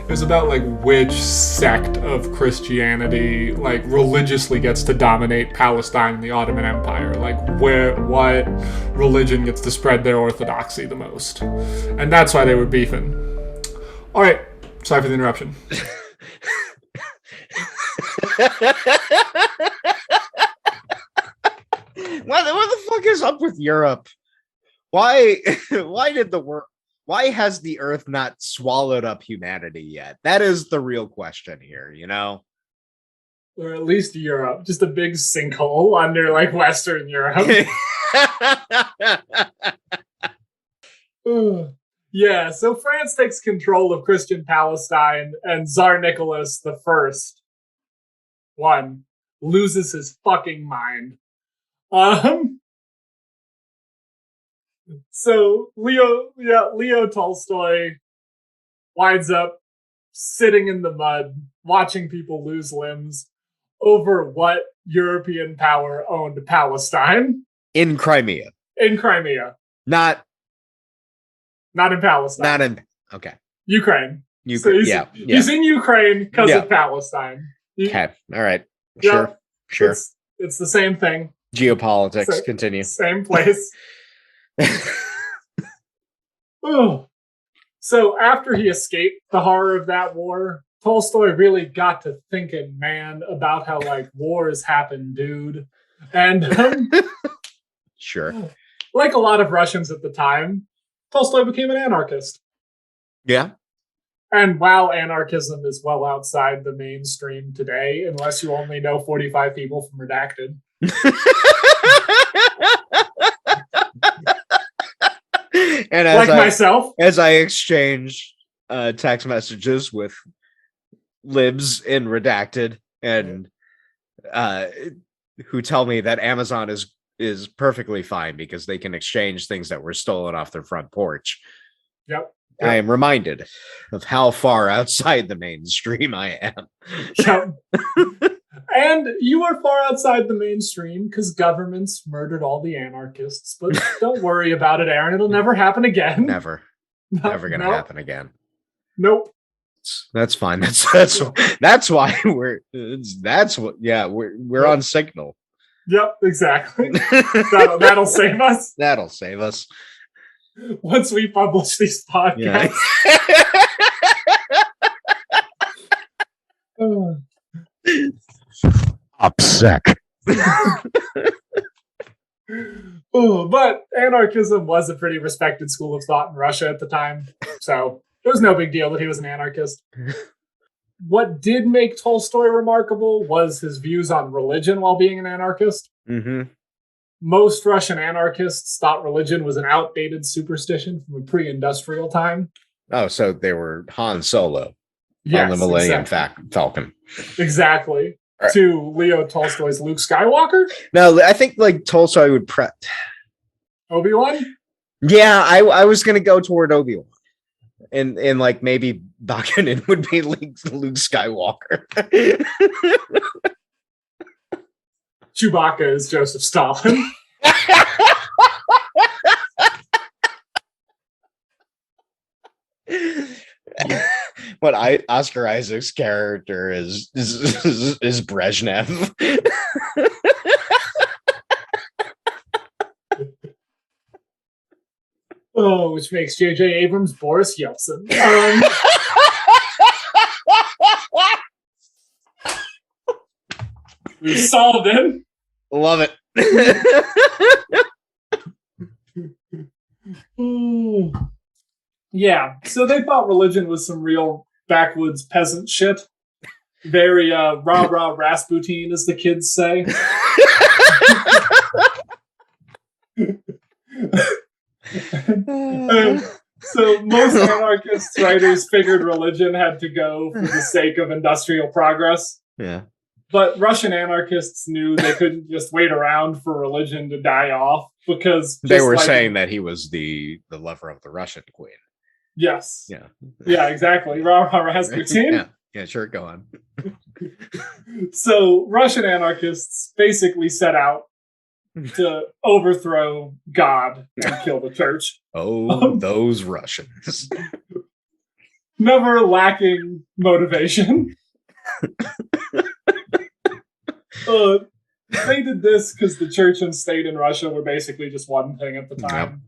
It was about which sect of Christianity religiously gets to dominate Palestine and the Ottoman Empire. What religion gets to spread their orthodoxy the most. And that's why they were beefing. All right, sorry for the interruption. What the fuck is up with Europe? Why has the earth not swallowed up humanity yet? That is the real question here, Or at least Europe. Just a big sinkhole under Western Europe. Yeah, so France takes control of Christian Palestine, and Tsar Nicholas I loses his fucking mind. So Leo Tolstoy winds up sitting in the mud, watching people lose limbs over what European power owned Palestine. In Crimea. Not in Palestine. Okay. Ukraine. So he's in Ukraine because of Palestine. Okay. All right. Yeah, Sure. It's the same thing. Geopolitics. Continue. Same place. So after he escaped the horror of that war, Tolstoy really got to thinking, man, about how wars happen, dude. And sure. Like a lot of Russians at the time, Tolstoy became an anarchist. Yeah. And while anarchism is well outside the mainstream today, unless you only know 45 people from Redacted. And myself, as I exchange text messages with libs in Redacted and who tell me that Amazon is perfectly fine because they can exchange things that were stolen off their front porch. Yep. I am reminded of how far outside the mainstream I am. Yep. And you are far outside the mainstream because governments murdered all the anarchists. But don't worry about it, Aaron. It'll never happen again. Never gonna happen again. Nope. That's fine. That's why we're on Signal. Yep, exactly. That'll save us. That'll save us. Once we publish these podcasts. Yeah. Upset. But anarchism was a pretty respected school of thought in Russia at the time, so it was no big deal that he was an anarchist. What did make Tolstoy remarkable was his views on religion while being an anarchist. Mm-hmm. Most Russian anarchists thought religion was an outdated superstition from a pre-industrial time. Oh, so they were Han Solo on the Millennium Falcon. Exactly. Right. To Leo Tolstoy's Luke Skywalker? No, I think Tolstoy would Obi-Wan? Yeah, I was gonna go toward Obi-Wan. And maybe Bakunin would be Luke Skywalker. Chewbacca is Joseph Stalin. What Oscar Isaac's character is Brezhnev. Which makes J.J. Abrams Boris Yeltsin. We've solved it. Love it. Yeah, so they thought religion was some real backwoods peasant shit. Very rah-rah Rasputin, as the kids say. So most anarchist writers figured religion had to go for the sake of industrial progress. Yeah. But Russian anarchists knew they couldn't just wait around for religion to die off because they were saying that he was the lover of the Russian queen. Yes. Yeah. Yeah, exactly. Rasputin. Yeah, sure. Go on. So Russian anarchists basically set out to overthrow God and kill the church. Oh, those Russians. Never lacking motivation. They did this because the church and state in Russia were basically just one thing at the time. Yep.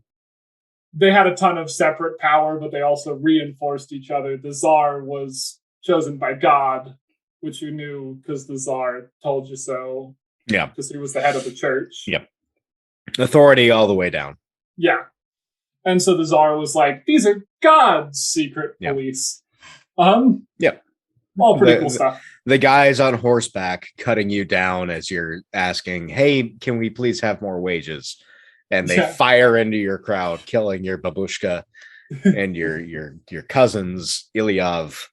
They had a ton of separate power, but they also reinforced each other. The Tsar was chosen by God, which you knew because the Tsar told you so. Yeah. Because he was the head of the church. Yep. Authority all the way down. Yeah. And so the Tsar was like, these are God's secret police. Yep. All pretty cool stuff. The guys on horseback cutting you down as you're asking, hey, can we please have more wages? And they fire into your crowd, killing your babushka and your cousins, Ilyav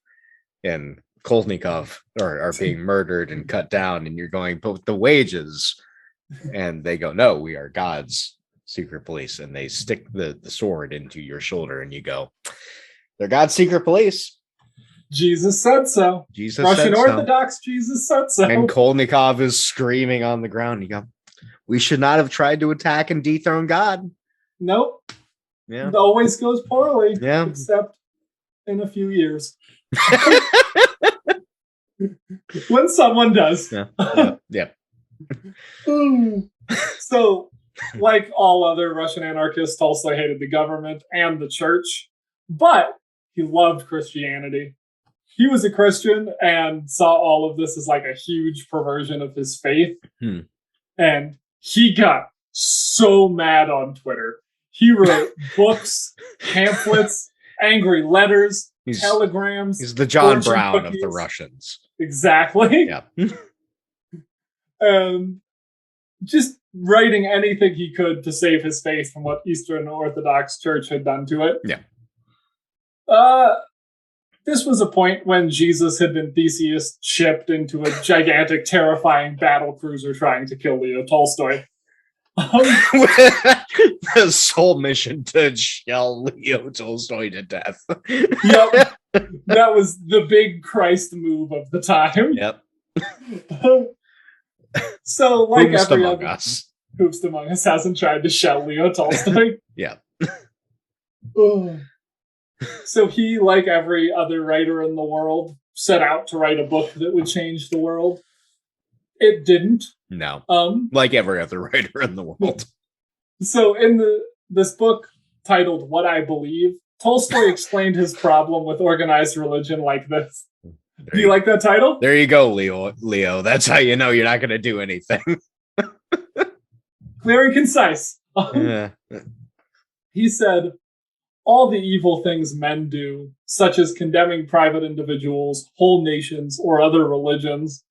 and Kolnikov are being murdered and cut down. And you're going, but the wages. And they go, no, we are God's secret police. And they stick the sword into your shoulder and you go, they're God's secret police. Jesus said so. Jesus Russian said Orthodox, so. Jesus said so. And Kolnikov is screaming on the ground. You go, we should not have tried to attack and dethrone God. Nope. Yeah. It always goes poorly. Yeah. Except in a few years. When someone does. Yeah. So, like all other Russian anarchists, Tolstoy hated the government and the church, but he loved Christianity. He was a Christian and saw all of this as like a huge perversion of his faith. And he got so mad on Twitter. He wrote books, pamphlets, angry letters, telegrams. He's the John Brown cookies. Of the Russians. Exactly. Yeah. Just writing anything he could to save his faith from what Eastern Orthodox Church had done to it. Yeah. This was a point when Jesus had been Theseus shipped into a gigantic, terrifying battle cruiser trying to kill Leo Tolstoy. The sole mission to shell Leo Tolstoy to death. Yep. That was the big Christ move of the time. Yep. So, like Hoopst every Among other Us. Hoopst Among Us hasn't tried to shell Leo Tolstoy. Yeah. So he, like every other writer in the world, set out to write a book that would change the world. It didn't. No. Like every other writer in the world. So in this book titled What I Believe, Tolstoy explained his problem with organized religion like this. Do you like that title? There you go, Leo. That's how you know you're not going to do anything. Clear and concise. He said, all the evil things men do, such as condemning private individuals, whole nations, or other religions,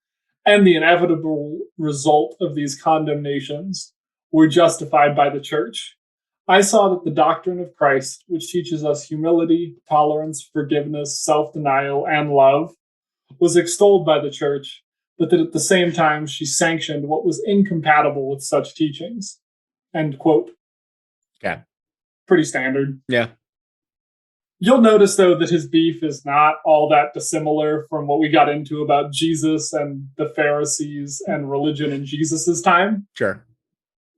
and the inevitable result of these condemnations, were justified by the church. I saw that the doctrine of Christ, which teaches us humility, tolerance, forgiveness, self-denial, and love, was extolled by the church, but that at the same time she sanctioned what was incompatible with such teachings. End quote. Yeah. Pretty standard. Yeah. You'll notice, though, that his beef is not all that dissimilar from what we got into about Jesus and the Pharisees and religion in Jesus's time. Sure.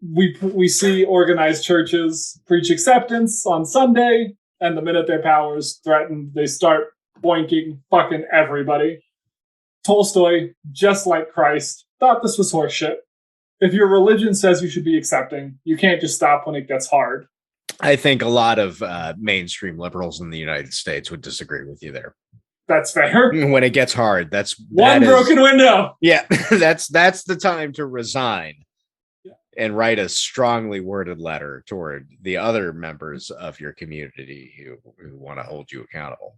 We see organized churches preach acceptance on Sunday, and the minute their power is threatened, they start boinking fucking everybody. Tolstoy, just like Christ, thought this was horseshit. If your religion says you should be accepting, you can't just stop when it gets hard. I think a lot of mainstream liberals in the United States would disagree with you there. That's fair. When it gets hard, one broken window. Yeah, that's the time to resign and write a strongly worded letter toward the other members of your community who want to hold you accountable.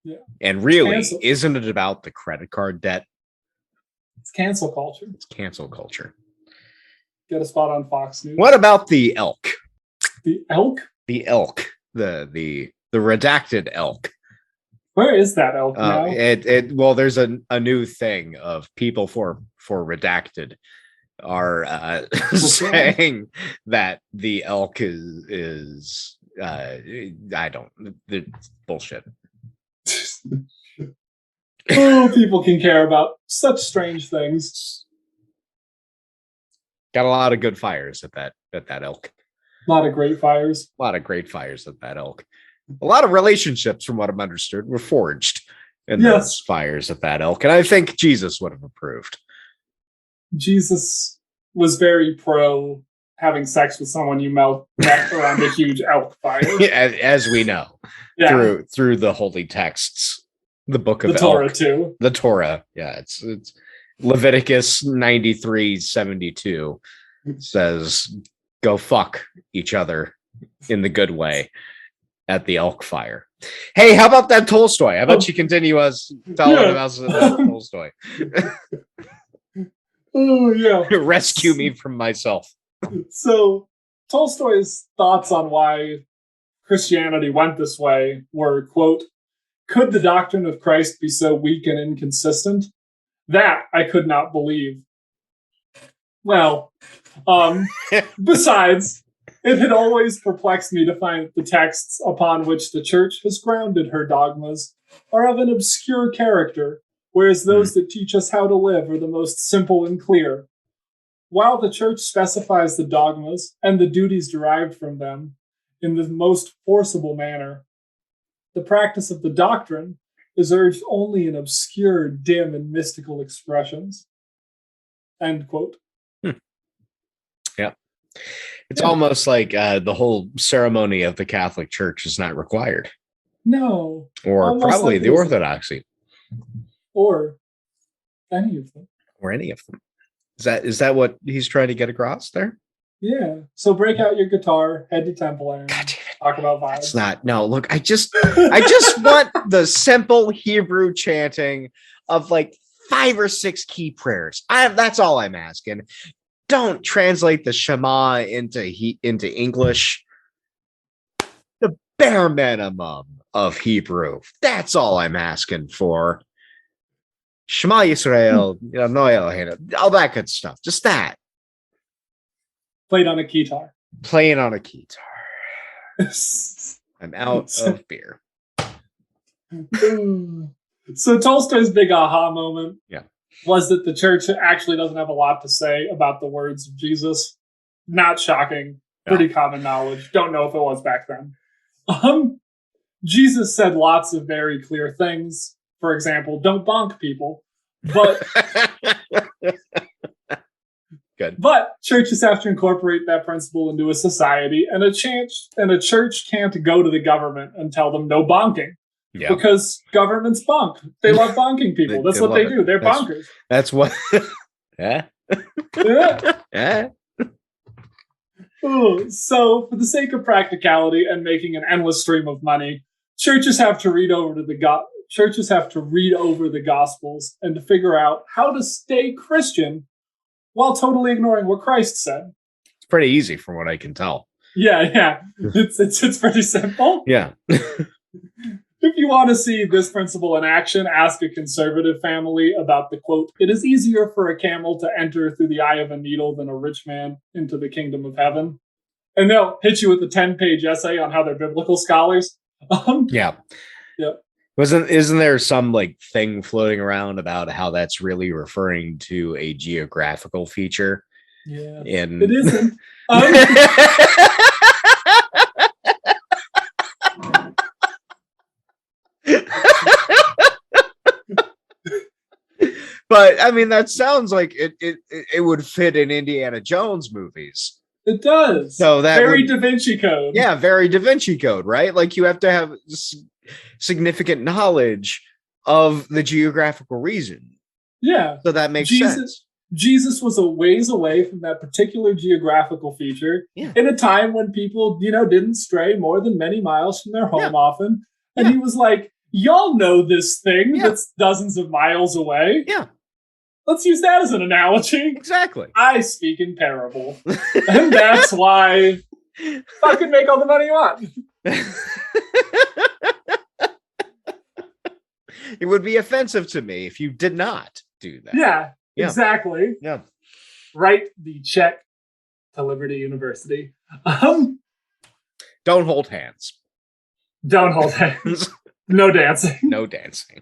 Yeah. And really, isn't it about the credit card debt? It's cancel culture. It's cancel culture. Get a spot on Fox News. What about the elk? The elk? The elk. The redacted elk. Where is that elk now? Well, there's a new thing of people for redacted are saying that the elk is I don't. Bullshit. Oh, people can care about such strange things. Got a lot of good fires at that elk. A lot of great fires. A lot of great fires at that elk. A lot of relationships, from what I'm understood, were forged in those fires at that elk, and I think Jesus would have approved. Jesus was very pro having sex with someone you met around a huge elk fire, as we know through the holy texts, the book of the Torah elk, too. The Torah, it's Leviticus 93:72 says, "Go fuck each other in the good way at the elk fire." Hey, how about that Tolstoy? How about you continue us telling about Tolstoy? Oh yeah, rescue me from myself. So Tolstoy's thoughts on why Christianity went this way were, quote, "Could the doctrine of Christ be so weak and inconsistent? That I could not believe." Well, besides, it had always perplexed me to find that the texts upon which the church has grounded her dogmas are of an obscure character, whereas those that teach us how to live are the most simple and clear. While the church specifies the dogmas and the duties derived from them in the most forcible manner, the practice of the doctrine is urged only in obscure, dim, and mystical expressions. End quote. Yeah. It's almost like the whole ceremony of the Catholic Church is not required. No. Or probably like the Orthodoxy. Or any of them. Or any of them. Is that what he's trying to get across there? Yeah. So break out your guitar, head to Temple, and talk about vibes. It's not. No, look, I just want the simple Hebrew chanting of like 5 or 6 key prayers. That's all I'm asking. Don't translate the Shema into English. The bare minimum of Hebrew. That's all I'm asking for. Shema Yisrael, all that good stuff. Just that. Played on a guitar. Playing on a guitar. I'm out of beer. So Tolstoy's big aha moment yeah. was that the church actually doesn't have a lot to say about the words of Jesus. Not shocking. Pretty common knowledge. Don't know if it was back then. Jesus said lots of very clear things. For example, don't bonk people. But good. But churches have to incorporate that principle into a society, and a church can't go to the government and tell them no bonking. Yeah. Because governments bonk. They love bonking people. That's what they do. They're bonkers. That's what. Yeah. Yeah. So, for the sake of practicality and making an endless stream of money, churches have to read over the Gospels and to figure out how to stay Christian while totally ignoring what Christ said. It's pretty easy from what I can tell. Yeah. It's pretty simple. Yeah. If you want to see this principle in action, ask a conservative family about the quote, "It is easier for a camel to enter through the eye of a needle than a rich man into the kingdom of heaven." And they'll hit you with a 10-page essay on how they're biblical scholars. Yeah. Yep. Isn't there some like thing floating around about how that's really referring to a geographical feature? Yeah. It isn't. But I mean, that sounds like it would fit in Indiana Jones movies. It does. So that very Da Vinci Code. Yeah, very Da Vinci Code, right? Like you have to have significant knowledge of the geographical region. Yeah. So that makes sense. Jesus was a ways away from that particular geographical feature in a time when people, didn't stray more than many miles from their home often. And he was like, y'all know this thing that's dozens of miles away. Yeah. Let's use that as an analogy. Exactly. I speak in parable. And that's why fucking make all the money you want. It would be offensive to me if you did not do that. Yeah. Exactly. Yeah. Write the check to Liberty University. Don't hold hands. Don't hold hands. No dancing. No dancing.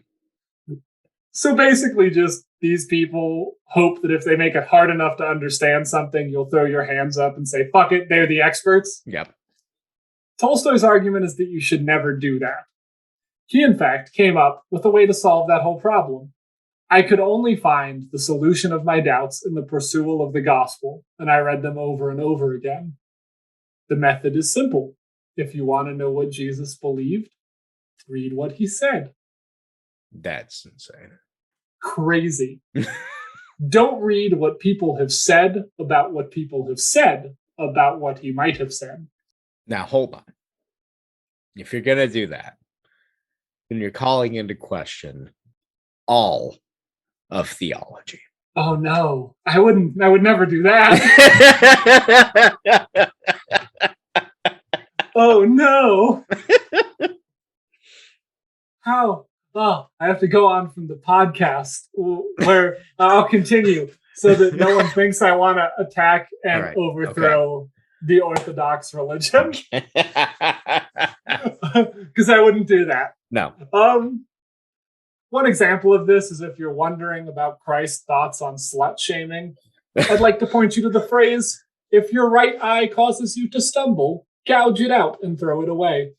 So basically, just these people hope that if they make it hard enough to understand something, you'll throw your hands up and say, fuck it, they're the experts. Yep. Tolstoy's argument is that you should never do that. He, in fact, came up with a way to solve that whole problem. I could only find the solution of my doubts in the pursuit of the gospel, and I read them over and over again. The method is simple. If you want to know what Jesus believed, read what he said. That's insane. Crazy. Don't read what people have said about what people have said about what he might have said. Now, hold on. If you're going to do that, then you're calling into question all of theology. Oh no, I would never do that. Oh no. How? Oh, I have to go on from the podcast where I'll continue so that no one thinks I want to attack and overthrow the Orthodox religion. Because I wouldn't do that. No. One example of this is if you're wondering about Christ's thoughts on slut shaming, I'd like to point you to the phrase, if your right eye causes you to stumble, gouge it out and throw it away.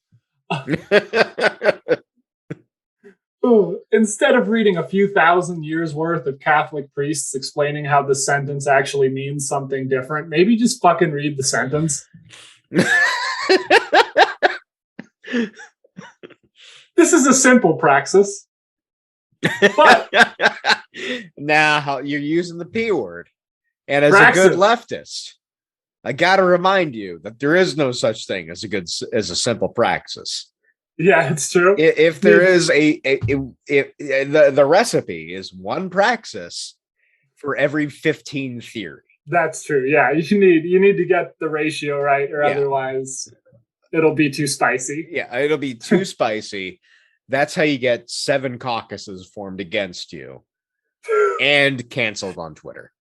Instead of reading a few thousand years worth of Catholic priests explaining how the sentence actually means something different, maybe just fucking read the sentence. This is a simple praxis. But now you're using the P word. And as praxis. A good leftist, I got to remind you that there is no such thing as a simple praxis. Yeah, it's true. If there is the recipe is one praxis for every 15 theory. That's true. Yeah, you need to get the ratio right, or otherwise it'll be too spicy. Yeah, it'll be too spicy. That's how you get 7 caucuses formed against you and canceled on Twitter.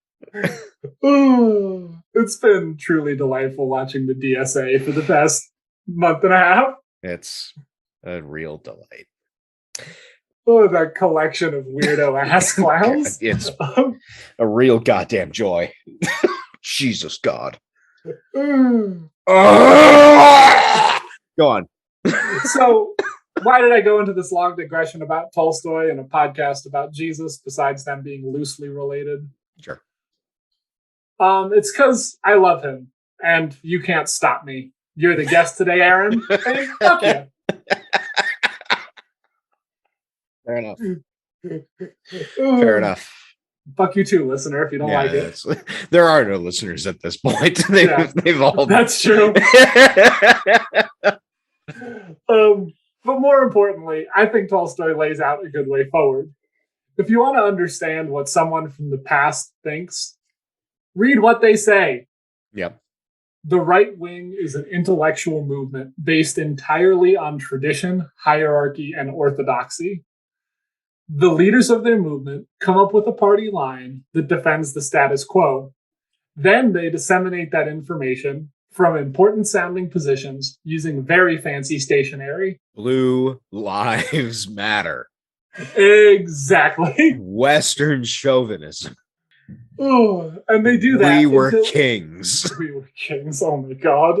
It's been truly delightful watching the DSA for the past month and a half. It's a real delight. Oh, that collection of weirdo ass clowns. It's a real goddamn joy. Jesus God. Go on. So, why did I go into this long digression about Tolstoy and a podcast about Jesus, besides them being loosely related? Sure. It's because I love him, and you can't stop me. You're the guest today, Aaron. Hey, fuck you. Fair enough. Fair enough. Fuck you too, listener, if you don't like it. There are no listeners at this point. They've all... That's true. But more importantly, I think Tolstoy lays out a good way forward. If you want to understand what someone from the past thinks, read what they say. Yep. The right wing is an intellectual movement based entirely on tradition, hierarchy, and orthodoxy. The leaders of their movement come up with a party line that defends the status quo. Then they disseminate that information from important sounding positions using very fancy stationery. Blue Lives Matter. Exactly. Western chauvinism. Oh, and they do that. We were kings. We were kings. Oh my God.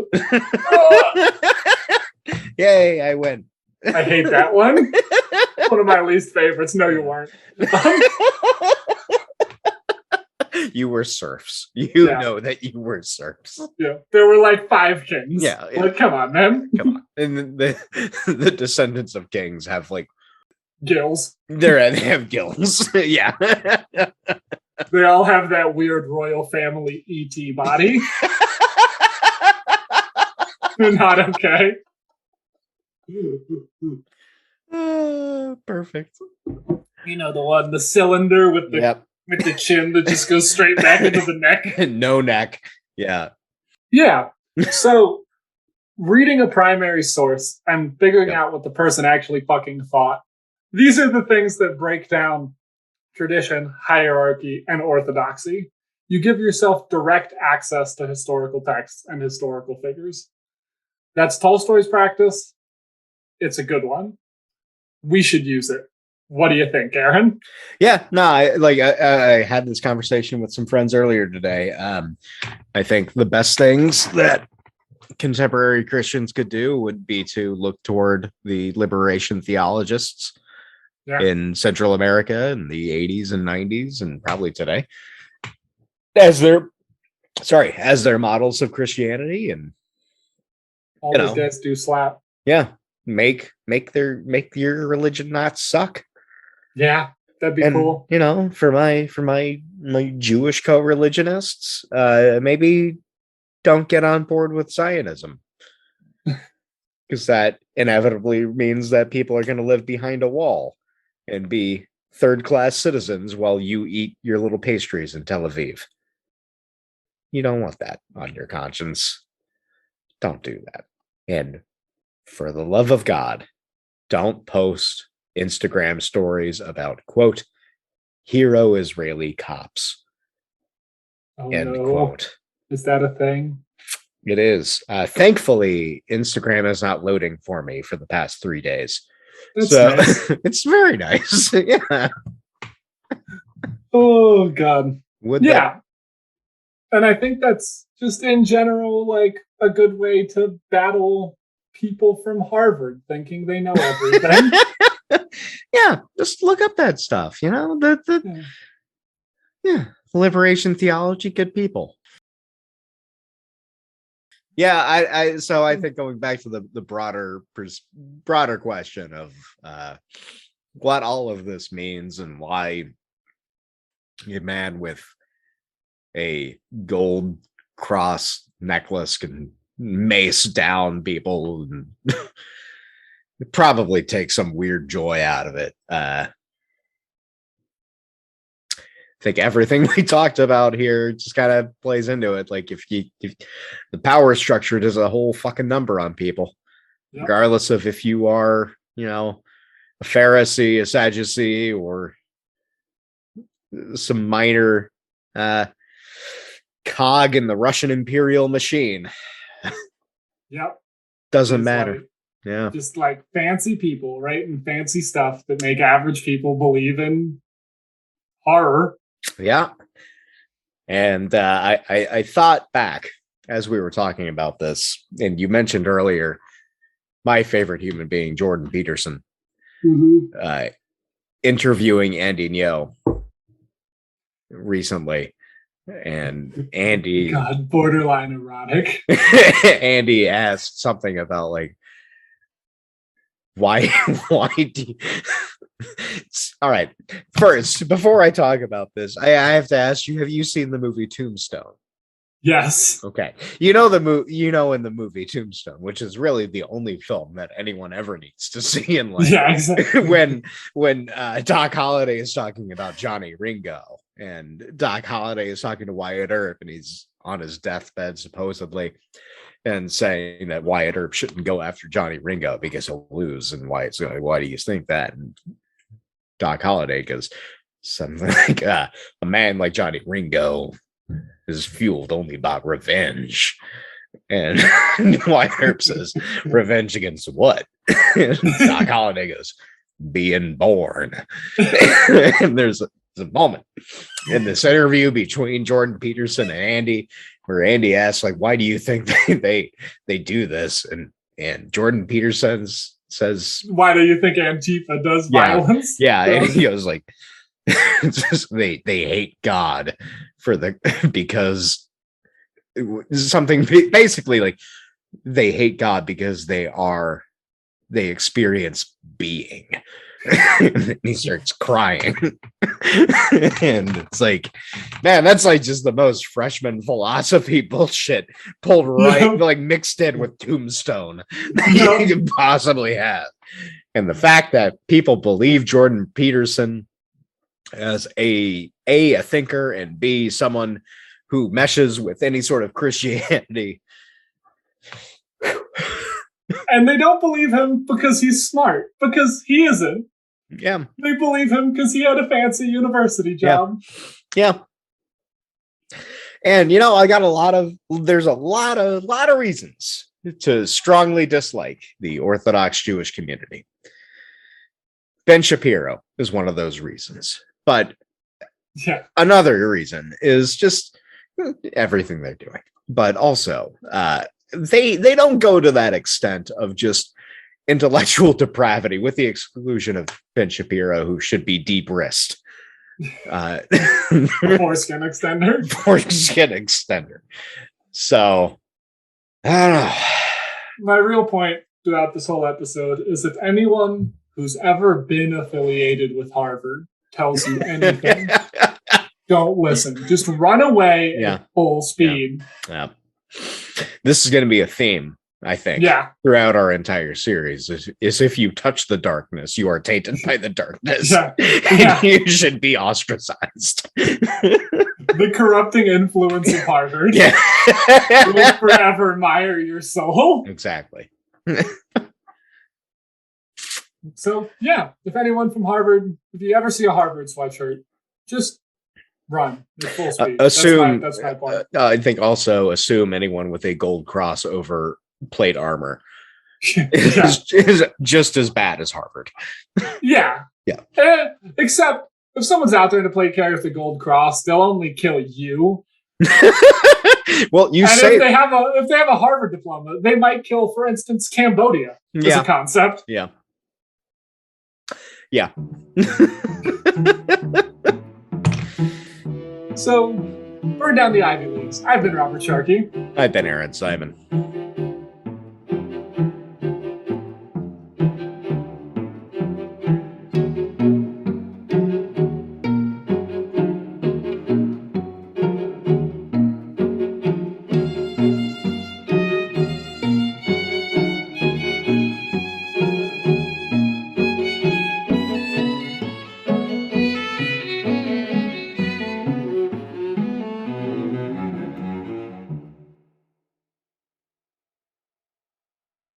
Yay, I win. I hate that one. One of my least favorites. No, you weren't. You were serfs. You know that you were serfs. Yeah, there were like 5 kings. Yeah. Like, come on, man. Come on. And the descendants of kings have like gills. They have gills. Yeah. They all have that weird royal family ET body. They're not okay. Perfect. You know the one, the cylinder with the with the chin that just goes straight back into the neck. No neck. Yeah. Yeah. So reading a primary source and figuring out what the person actually fucking thought. These are the things that break down tradition, hierarchy, and orthodoxy. You give yourself direct access to historical texts and historical figures. That's Tolstoy's practice. It's a good one. We should use it. What do you think, Aaron? Yeah, no, I had this conversation with some friends earlier today. I think the best things that contemporary Christians could do would be to look toward the liberation theologists in Central America in the 80s and 90s and probably today as their models of Christianity, and all the deads do slap. Yeah, make your religion not suck. Yeah, that'd be cool. For my Jewish co-religionists, maybe don't get on board with Zionism, because that inevitably means that people are going to live behind a wall and be third-class citizens while you eat your little pastries in Tel Aviv. You don't want that on your conscience. Don't do that. And for the love of God, don't post Instagram stories about, quote, hero Israeli cops. End quote. Is that a thing? It is. Thankfully, Instagram is not loading for me for the past 3 days. That's nice. It's very nice. Yeah. Oh, God. And I think that's just in general, like, a good way to battle people from Harvard thinking they know everything. Yeah, just look up that stuff, liberation theology, good people. Yeah, I think going back to the broader question of what all of this means and why a man with a gold cross necklace can mace down people and probably take some weird joy out of it. I think everything we talked about here just kind of plays into it. Like if the power structure does a whole fucking number on people, regardless of if you are, a Pharisee, a Sadducee, or some minor cog in the Russian imperial machine. Doesn't matter. Just like fancy people, right? And fancy stuff that make average people believe in horror. Yeah. And I thought back as we were talking about this, and you mentioned earlier my favorite human being, Jordan Peterson, interviewing Andy Ngo recently. And Andy, God, borderline erotic. Andy asked something about like, why do you... All right, first, before I talk about this, I have to ask you, have you seen the movie Tombstone? Yes. Okay. In the movie Tombstone, which is really the only film that anyone ever needs to see in life. Yeah, exactly. when Doc Holliday is talking about Johnny Ringo, and Doc Holliday is talking to Wyatt Earp, and he's on his deathbed supposedly, and saying that Wyatt Earp shouldn't go after Johnny Ringo because he'll lose. And Wyatt's going, why do you think that? And Doc Holliday goes something like, a man like Johnny Ringo is fueled only by revenge. And Wyatt Earp says, revenge against what? Doc Holliday goes, being born. And there's a moment in this interview between Jordan Peterson and Andy where Andy asks, like, why do you think they do this? And Jordan Peterson says, why do you think Antifa does violence? Yeah. And he goes like, they hate God because something basically like they hate God because they experience being. And he starts crying. And it's like, man, that's like just the most freshman philosophy bullshit pulled right, like mixed in with Tombstone that you could possibly have. And the fact that people believe Jordan Peterson as a thinker, and B, someone who meshes with any sort of Christianity. And they don't believe him because he's smart, because he isn't. Yeah. They believe him because he had a fancy university job. Yeah. And I got there's a lot of reasons to strongly dislike the Orthodox Jewish community. Ben Shapiro is one of those reasons. But another reason is just everything they're doing. But also, they don't go to that extent of just intellectual depravity, with the exclusion of Ben Shapiro, who should be deep-wrist. Foreskin extender. So, I don't know. My real point throughout this whole episode is, if anyone who's ever been affiliated with Harvard tells you anything, don't listen. Just run away at full speed. Yeah. This is going to be a theme, I think, throughout our entire series, is if you touch the darkness, you are tainted by the darkness. You should be ostracized. The corrupting influence of Harvard will forever mire your soul. Exactly. So, if anyone from Harvard, if you ever see a Harvard sweatshirt, just run at full speed. Assume, that's my point. I think also assume anyone with a gold cross over plate armor is just as bad as Harvard. Yeah. Except if someone's out there in a plate carrier with a gold cross, they'll only kill you. Well, if they have a Harvard diploma, they might kill, for instance, Cambodia as a concept. Yeah. So, burn down the Ivy Leagues. I've been Robert Sharkey. I've been Aaron Simon.